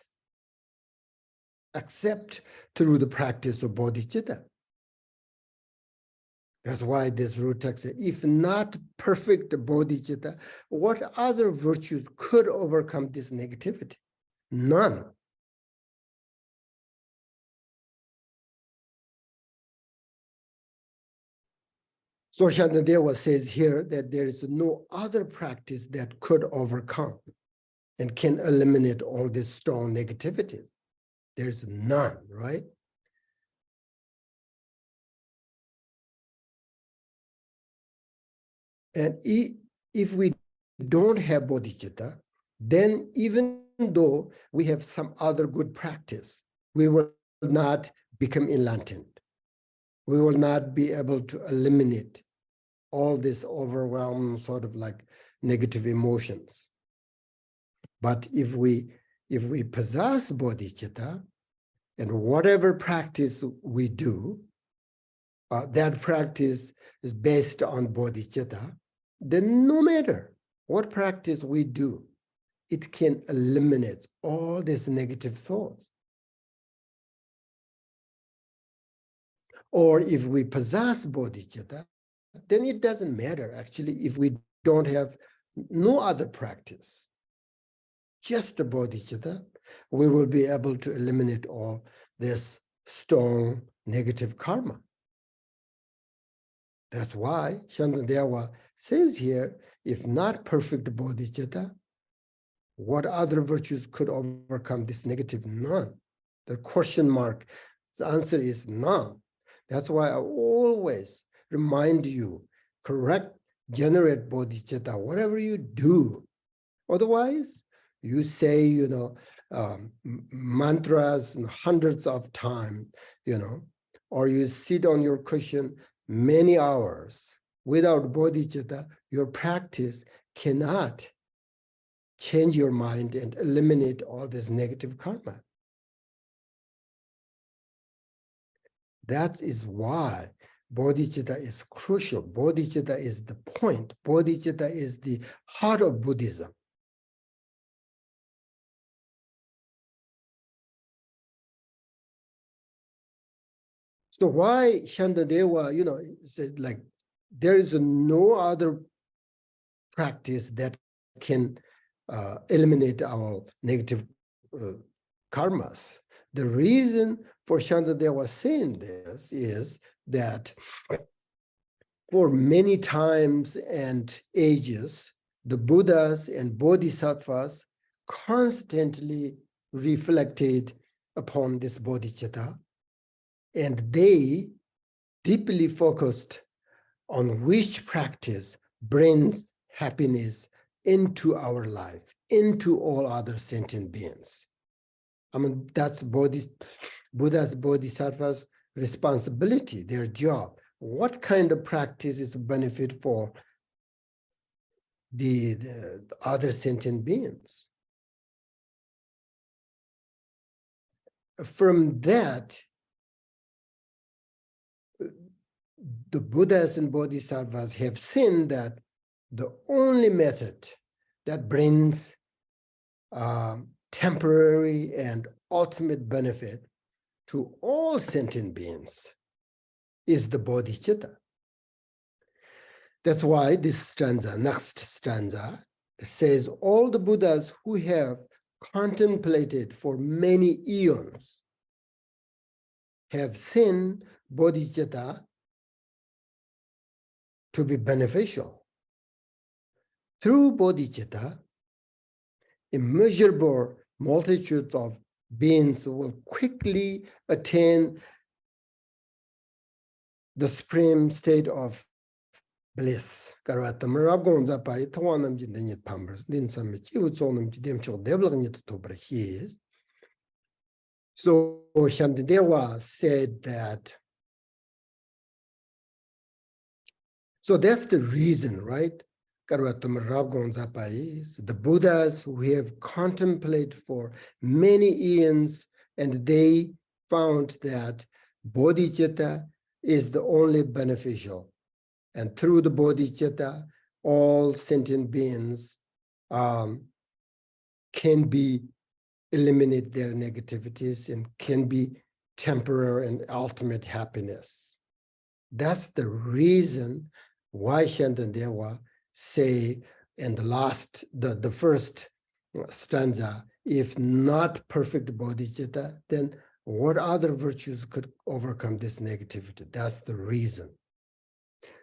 except through the practice of bodhicitta. That's why this root text says, if not perfect bodhicitta, what other virtues could overcome this negativity? None. So Shantideva says here that there is no other practice that could overcome and can eliminate all this strong negativity. There's none, right? And if we don't have bodhicitta, then even though we have some other good practice, we will not become enlightened. We will not be able to eliminate all this overwhelming sort of like negative emotions. But if we possess bodhicitta, and whatever practice we do, that practice is based on bodhicitta, then no matter what practice we do, it can eliminate all these negative thoughts. Or if we possess bodhicitta, then it doesn't matter actually if we don't have no other practice, just the bodhicitta, we will be able to eliminate all this strong negative karma. That's why Shantideva says here, if not perfect bodhicitta, what other virtues could overcome this negative? None. The question mark, the answer is none. That's why I always remind you, correct, generate bodhicitta, whatever you do. Otherwise, you say, mantras hundreds of times, or you sit on your cushion many hours without bodhicitta, your practice cannot change your mind and eliminate all this negative karma. That is why bodhicitta is crucial. Bodhicitta is the point. Bodhicitta is the heart of Buddhism. So why Shantideva, said like, there is no other practice that can eliminate our negative karmas. The reason for Shantideva saying this is that for many times and ages, the Buddhas and Bodhisattvas constantly reflected upon this bodhicitta, and they deeply focused on which practice brings happiness into our life, into all other sentient beings. I mean, that's Buddha's Bodhisattvas' responsibility, their job. What kind of practice is a benefit for the other sentient beings? From that, the Buddhas and Bodhisattvas have seen that the only method that brings temporary and ultimate benefit to all sentient beings is the bodhicitta. That's why this stanza, next stanza, says all the Buddhas who have contemplated for many eons have seen bodhicitta to be beneficial. Through bodhicitta, immeasurable multitudes of beings will quickly attain the supreme state of bliss. So Shantideva said that, so that's the reason, right? The Buddhas who have contemplated for many eons, and they found that bodhicitta is the only beneficial. And through the bodhicitta, all sentient beings can be eliminate their negativities and can be temporary and ultimate happiness. That's the reason why Shantideva say in the first stanza, if not perfect bodhicitta, then what other virtues could overcome this negativity? That's the reason.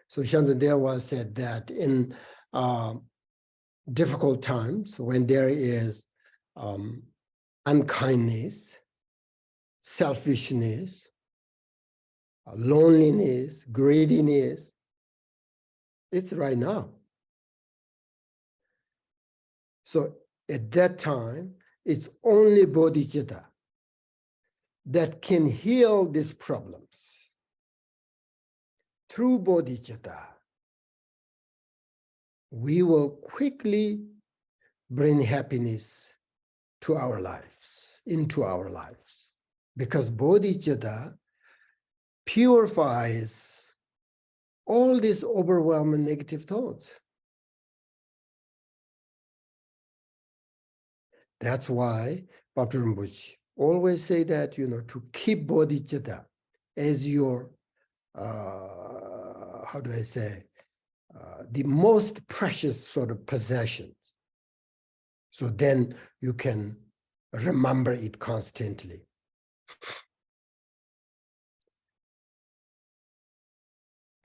So Shantideva said that in difficult times, when there is unkindness, selfishness, loneliness, greediness, it's right now. So at that time, it's only bodhicitta that can heal these problems. Through bodhicitta, we will quickly bring happiness to our lives, into our lives, because bodhicitta purifies all these overwhelming negative thoughts. That's why Bhakti Rinpoche always say that, to keep bodhicitta as your, how do I say, the most precious sort of possessions. So then you can remember it constantly.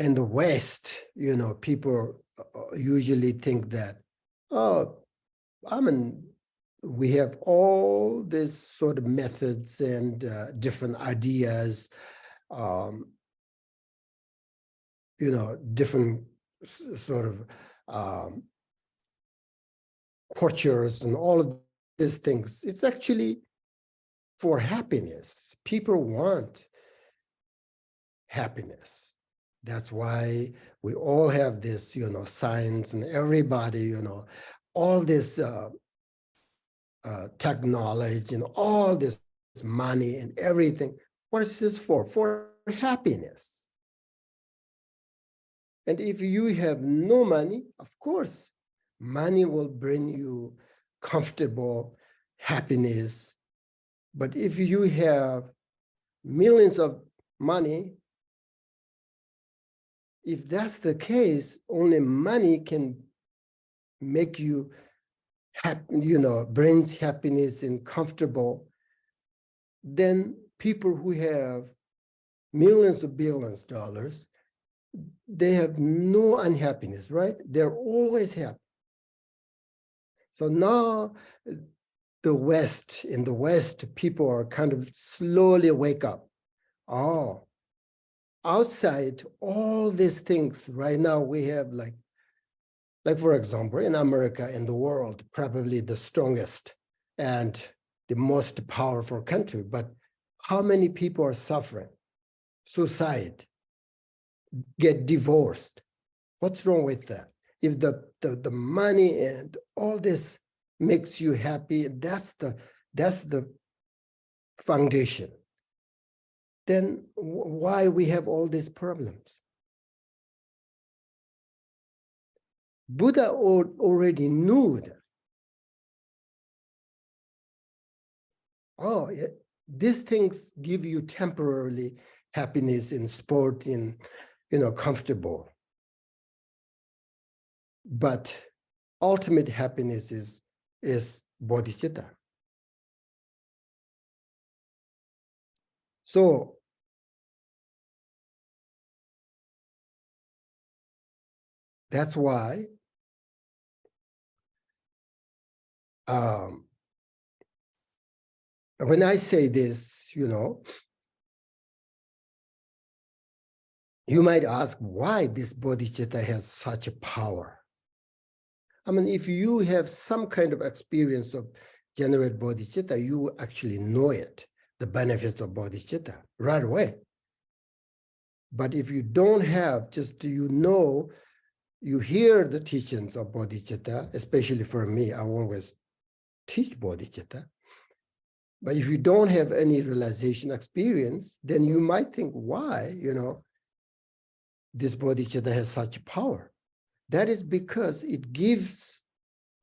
In the West, people usually think that, oh, we have all this sort of methods and different ideas, different sort of cultures and all of these things. It's actually for happiness. People want happiness. That's why we all have this, science, and everybody, all this technology and all this money and everything. What is this for? For happiness. And if you have no money, of course, money will bring you comfortable happiness. But if you have millions of money, if that's the case, only money can make you happy, brings happiness and comfortable. Then people who have millions of billions of dollars, they have no unhappiness, right? They're always happy. So now in the West, people are kind of slowly wake up. Oh, outside all these things right now, we have like for example, in America, in the world, probably the strongest and the most powerful country, but how many people are suffering? Suicide, get divorced. What's wrong with that? If the money and all this makes you happy, that's the foundation. Then why we have all these problems? Buddha already knew that. Oh, these things give you temporarily happiness in sport, in comfortable. But ultimate happiness is bodhicitta. So that's why when I say this, you might ask why this bodhicitta has such a power. I mean, if you have some kind of experience of generate bodhicitta, you actually know it, the benefits of bodhicitta right away. But if you don't have, just you hear the teachings of bodhicitta, especially for me, I always teach bodhicitta. But if you don't have any realization experience, then you might think, why, this bodhicitta has such power? That is because it gives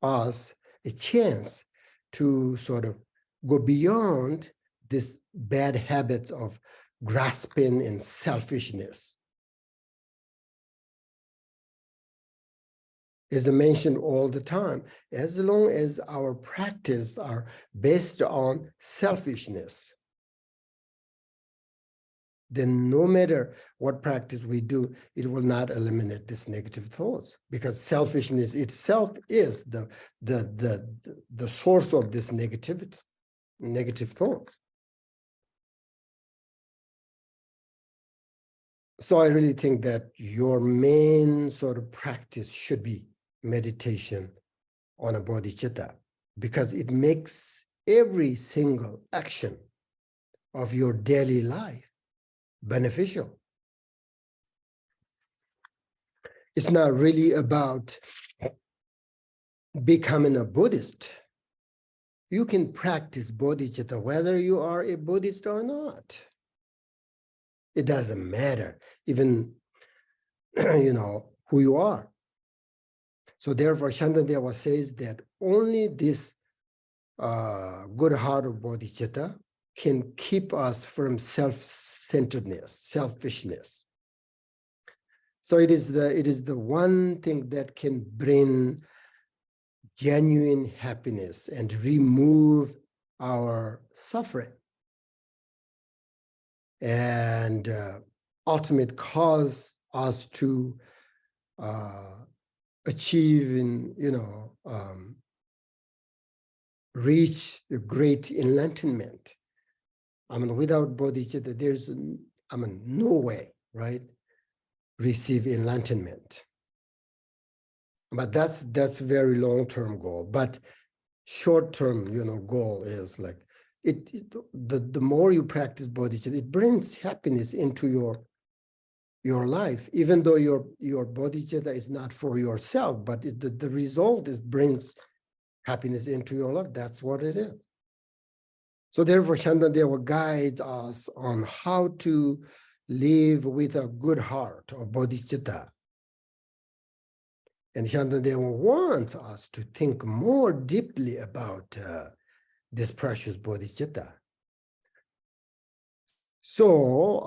us a chance to sort of go beyond this bad habits of grasping and selfishness. As I mentioned all the time, as long as our practice are based on selfishness, then no matter what practice we do, it will not eliminate these negative thoughts, because selfishness itself is the source of this negative thoughts. So I really think that your main sort of practice should be meditation on a bodhicitta, because it makes every single action of your daily life beneficial. It's not really about becoming a Buddhist. You can practice bodhicitta whether you are a Buddhist or not. It doesn't matter, even who you are. So therefore, Shantideva says that only this good heart of bodhicitta can keep us from self-centeredness, selfishness. So it is the one thing that can bring genuine happiness and remove our suffering, and ultimately cause us to achieve reach the great enlightenment. I mean, without bodhicitta, there's, I mean, no way, right? Receive enlightenment. But that's very long-term goal. But short-term, goal is like the more you practice bodhicitta, it brings happiness into your life, even though your bodhicitta is not for yourself, but the result is brings happiness into your life. That's what it is. So therefore, Shantideva guides us on how to live with a good heart of bodhicitta. And Shantideva wants us to think more deeply about this precious bodhicitta. So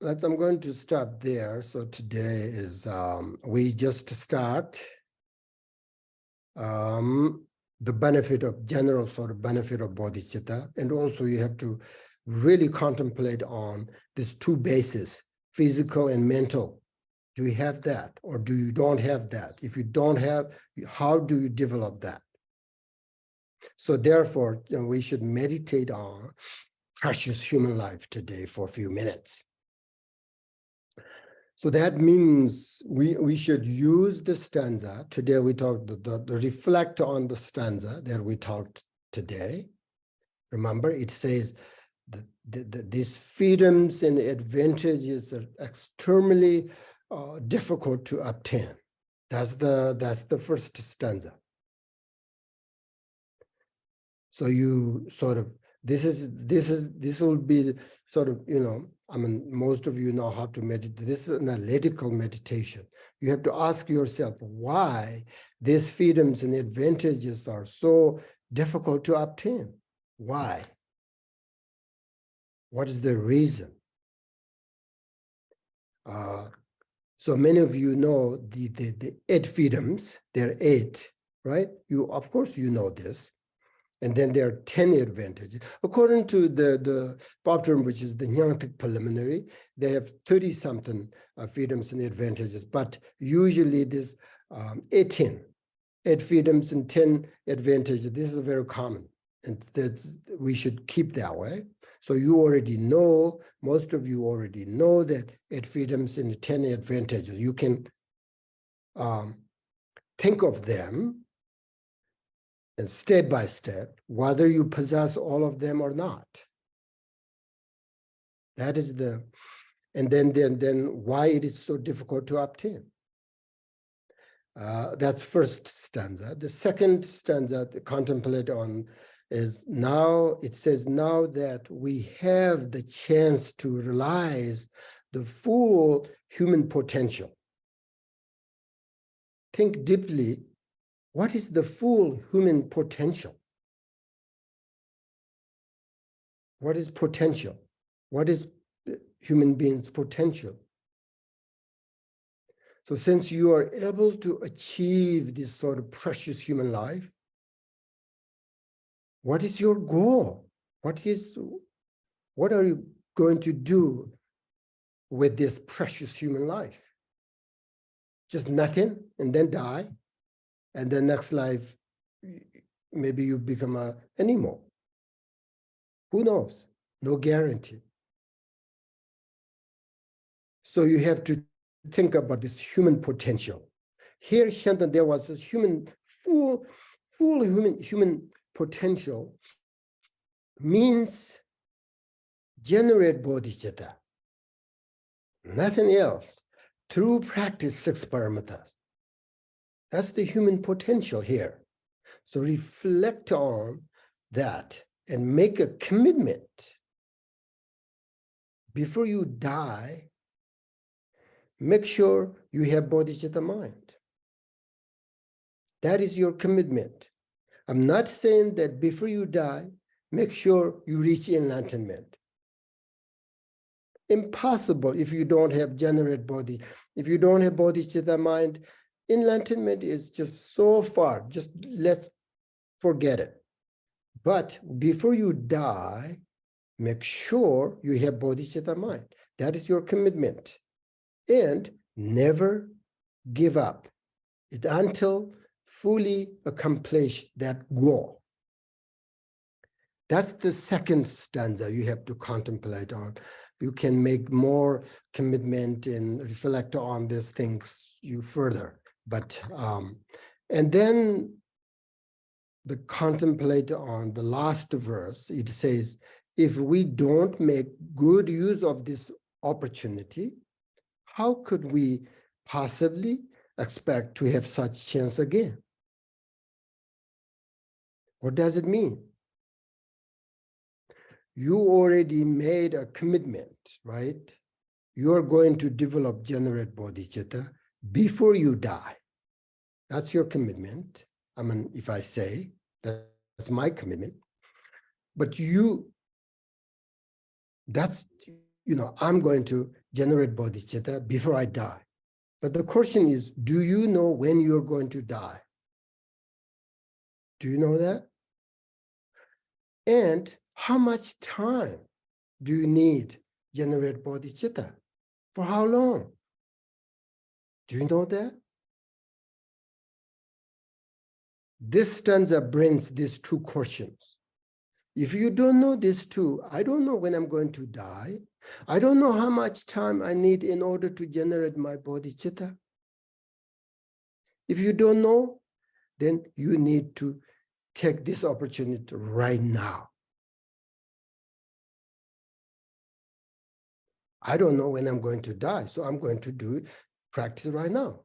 I'm going to stop there. So today is, we just start the benefit of general sort of benefit of bodhicitta. And also you have to really contemplate on these two bases, physical and mental. Do you have that or do you don't have that? If you don't have, how do you develop that? So therefore, we should meditate on precious human life today for a few minutes. So that means we should use the stanza. Today we talked, the reflect on the stanza that we talked today. Remember, it says these freedoms and advantages are extremely difficult to obtain. That's the first stanza. So you sort of, this will be sort of, I mean, most of you know how to meditate. This is an analytical meditation. You have to ask yourself why these freedoms and advantages are so difficult to obtain. Why? What is the reason? So many of you know the 8 freedoms. There are 8, right? Of course you know this. And then there are 10 advantages. According to the Pop term, which is the Nyingma preliminary, they have 30-something freedoms and advantages, but usually this 8 freedoms and 10 advantages. This is very common, and that we should keep that way. So you already know, most of you already know that 8 freedoms and 10 advantages. You can think of them and step by step, whether you possess all of them or not. That is and then why it is so difficult to obtain. That's first stanza. The second stanza to contemplate on is now, it says now that we have the chance to realize the full human potential. Think deeply. What is the full human potential? What is potential? What is human beings' potential? So since you are able to achieve this sort of precious human life, what is your goal? What are you going to do with this precious human life? Just nothing and then die? And the next life, maybe you become an animal. Who knows? No guarantee. So you have to think about this human potential. Here, there was a full human potential means generate bodhicitta. Nothing else. Through practice 6 pāramitās. That's the human potential here. So reflect on that and make a commitment. Before you die, make sure you have bodhicitta mind. That is your commitment. I'm not saying that before you die, make sure you reach enlightenment. Impossible if you don't have generate body. If you don't have bodhicitta mind, enlightenment is just so far, just let's forget it. But before you die, make sure you have bodhicitta mind. That is your commitment. And never give up it until fully accomplish that goal. That's the second stanza you have to contemplate on. You can make more commitment and reflect on these things you further. But and then the contemplate on the last verse, it says, if we don't make good use of this opportunity, how could we possibly expect to have such chance again? What does it mean? You already made a commitment, right? You're going to develop generate bodhicitta before you die. That's your commitment. I mean, if I say that's my commitment, but I'm going to generate bodhicitta before I die. But the question is, do you know when you're going to die? Do you know that? And how much time do you need generate bodhicitta? For how long? Do you know that? This stanza brings these two questions. If you don't know these two, I don't know when I'm going to die. I don't know how much time I need in order to generate my bodhicitta. If you don't know, then you need to take this opportunity right now. I don't know when I'm going to die, so I'm going to do it, practice right now.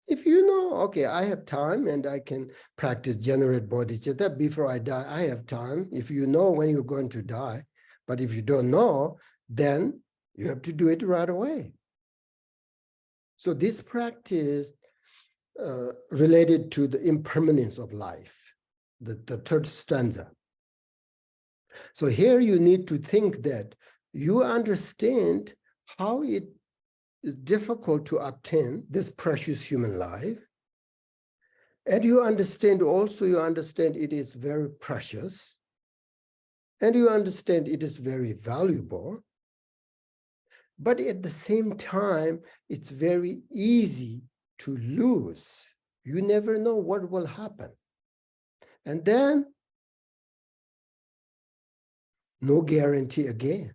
If you know, okay, I have time and I can practice generate bodhicitta before I die, I have time. If you know when you're going to die, but if you don't know, then you have to do it right away. So this practice related to the impermanence of life, the third stanza. So here you need to think that you understand how it is difficult to obtain this precious human life. And you understand it is very precious. And you understand it is very valuable. But at the same time, it's very easy to lose. You never know what will happen. And then, no guarantee again.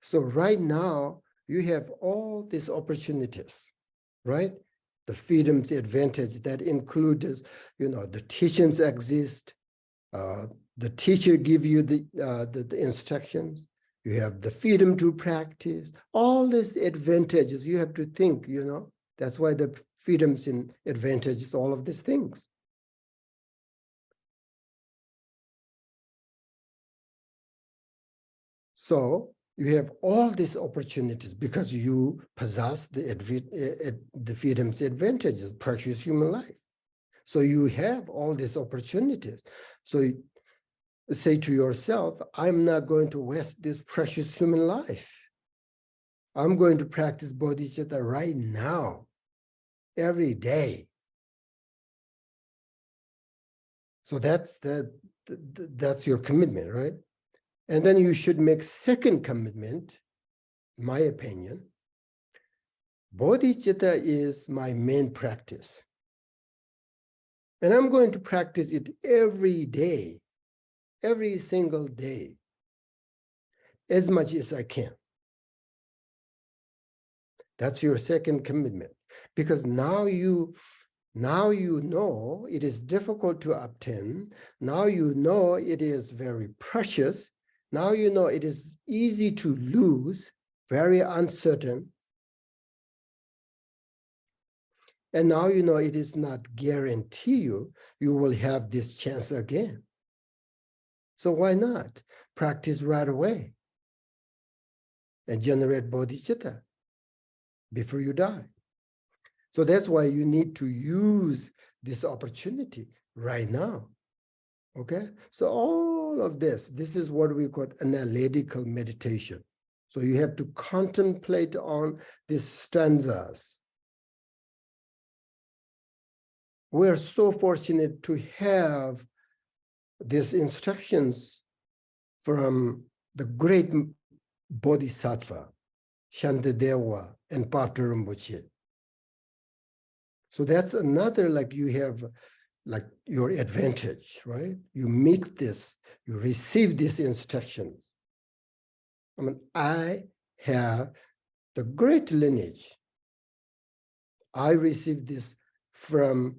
So right now, you have all these opportunities, right? The freedoms, the advantage that includes, the teachings exist. The teacher give you the instructions. You have the freedom to practice. All these advantages, you have to think, That's why the freedoms and advantages, all of these things. So you have all these opportunities because you possess the freedoms, advantages, precious human life. So you have all these opportunities. So you say to yourself, I'm not going to waste this precious human life. I'm going to practice bodhicitta right now, every day. So that's your commitment, right? And then you should make second commitment, my opinion. Bodhicitta is my main practice. And I'm going to practice it every day, every single day, as much as I can. That's your second commitment. Because now you know it is difficult to obtain. Now you know it is very precious. Now you know it is easy to lose, very uncertain. And now you know it is not guarantee you will have this chance again. So why not practice right away and generate bodhicitta before you die? So that's why you need to use this opportunity right now. Okay? So all of this is what we call analytical meditation. So you have to contemplate on these stanzas. We're so fortunate to have these instructions from the great Bodhisattva, Shantideva, and Rinpoche. So that's another, like you have like your advantage, right? You meet this, you receive this instruction. I mean, I have the great lineage. I received this from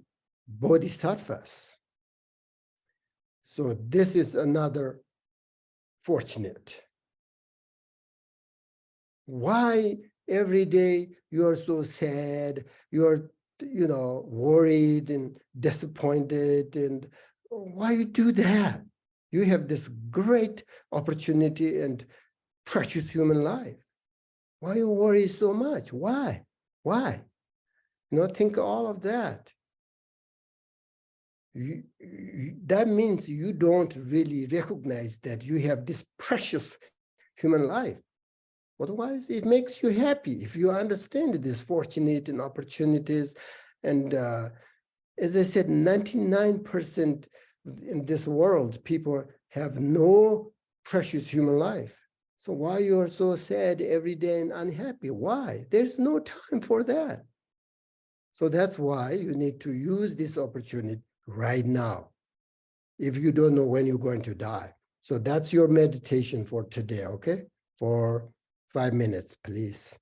bodhisattvas. So this is another fortunate. Why every day you are so sad, you're worried and disappointed, and why you do that? You have this great opportunity and precious human life. Why you worry so much? Why? Think all of that. That means you don't really recognize that you have this precious human life. Otherwise, it makes you happy if you understand this fortunate and opportunities. And as I said, 99% in this world, people have no precious human life. So why you are so sad every day and unhappy? Why? There's no time for that. So that's why you need to use this opportunity right now, if you don't know when you're going to die. So that's your meditation for today, okay? For 5 minutes, please.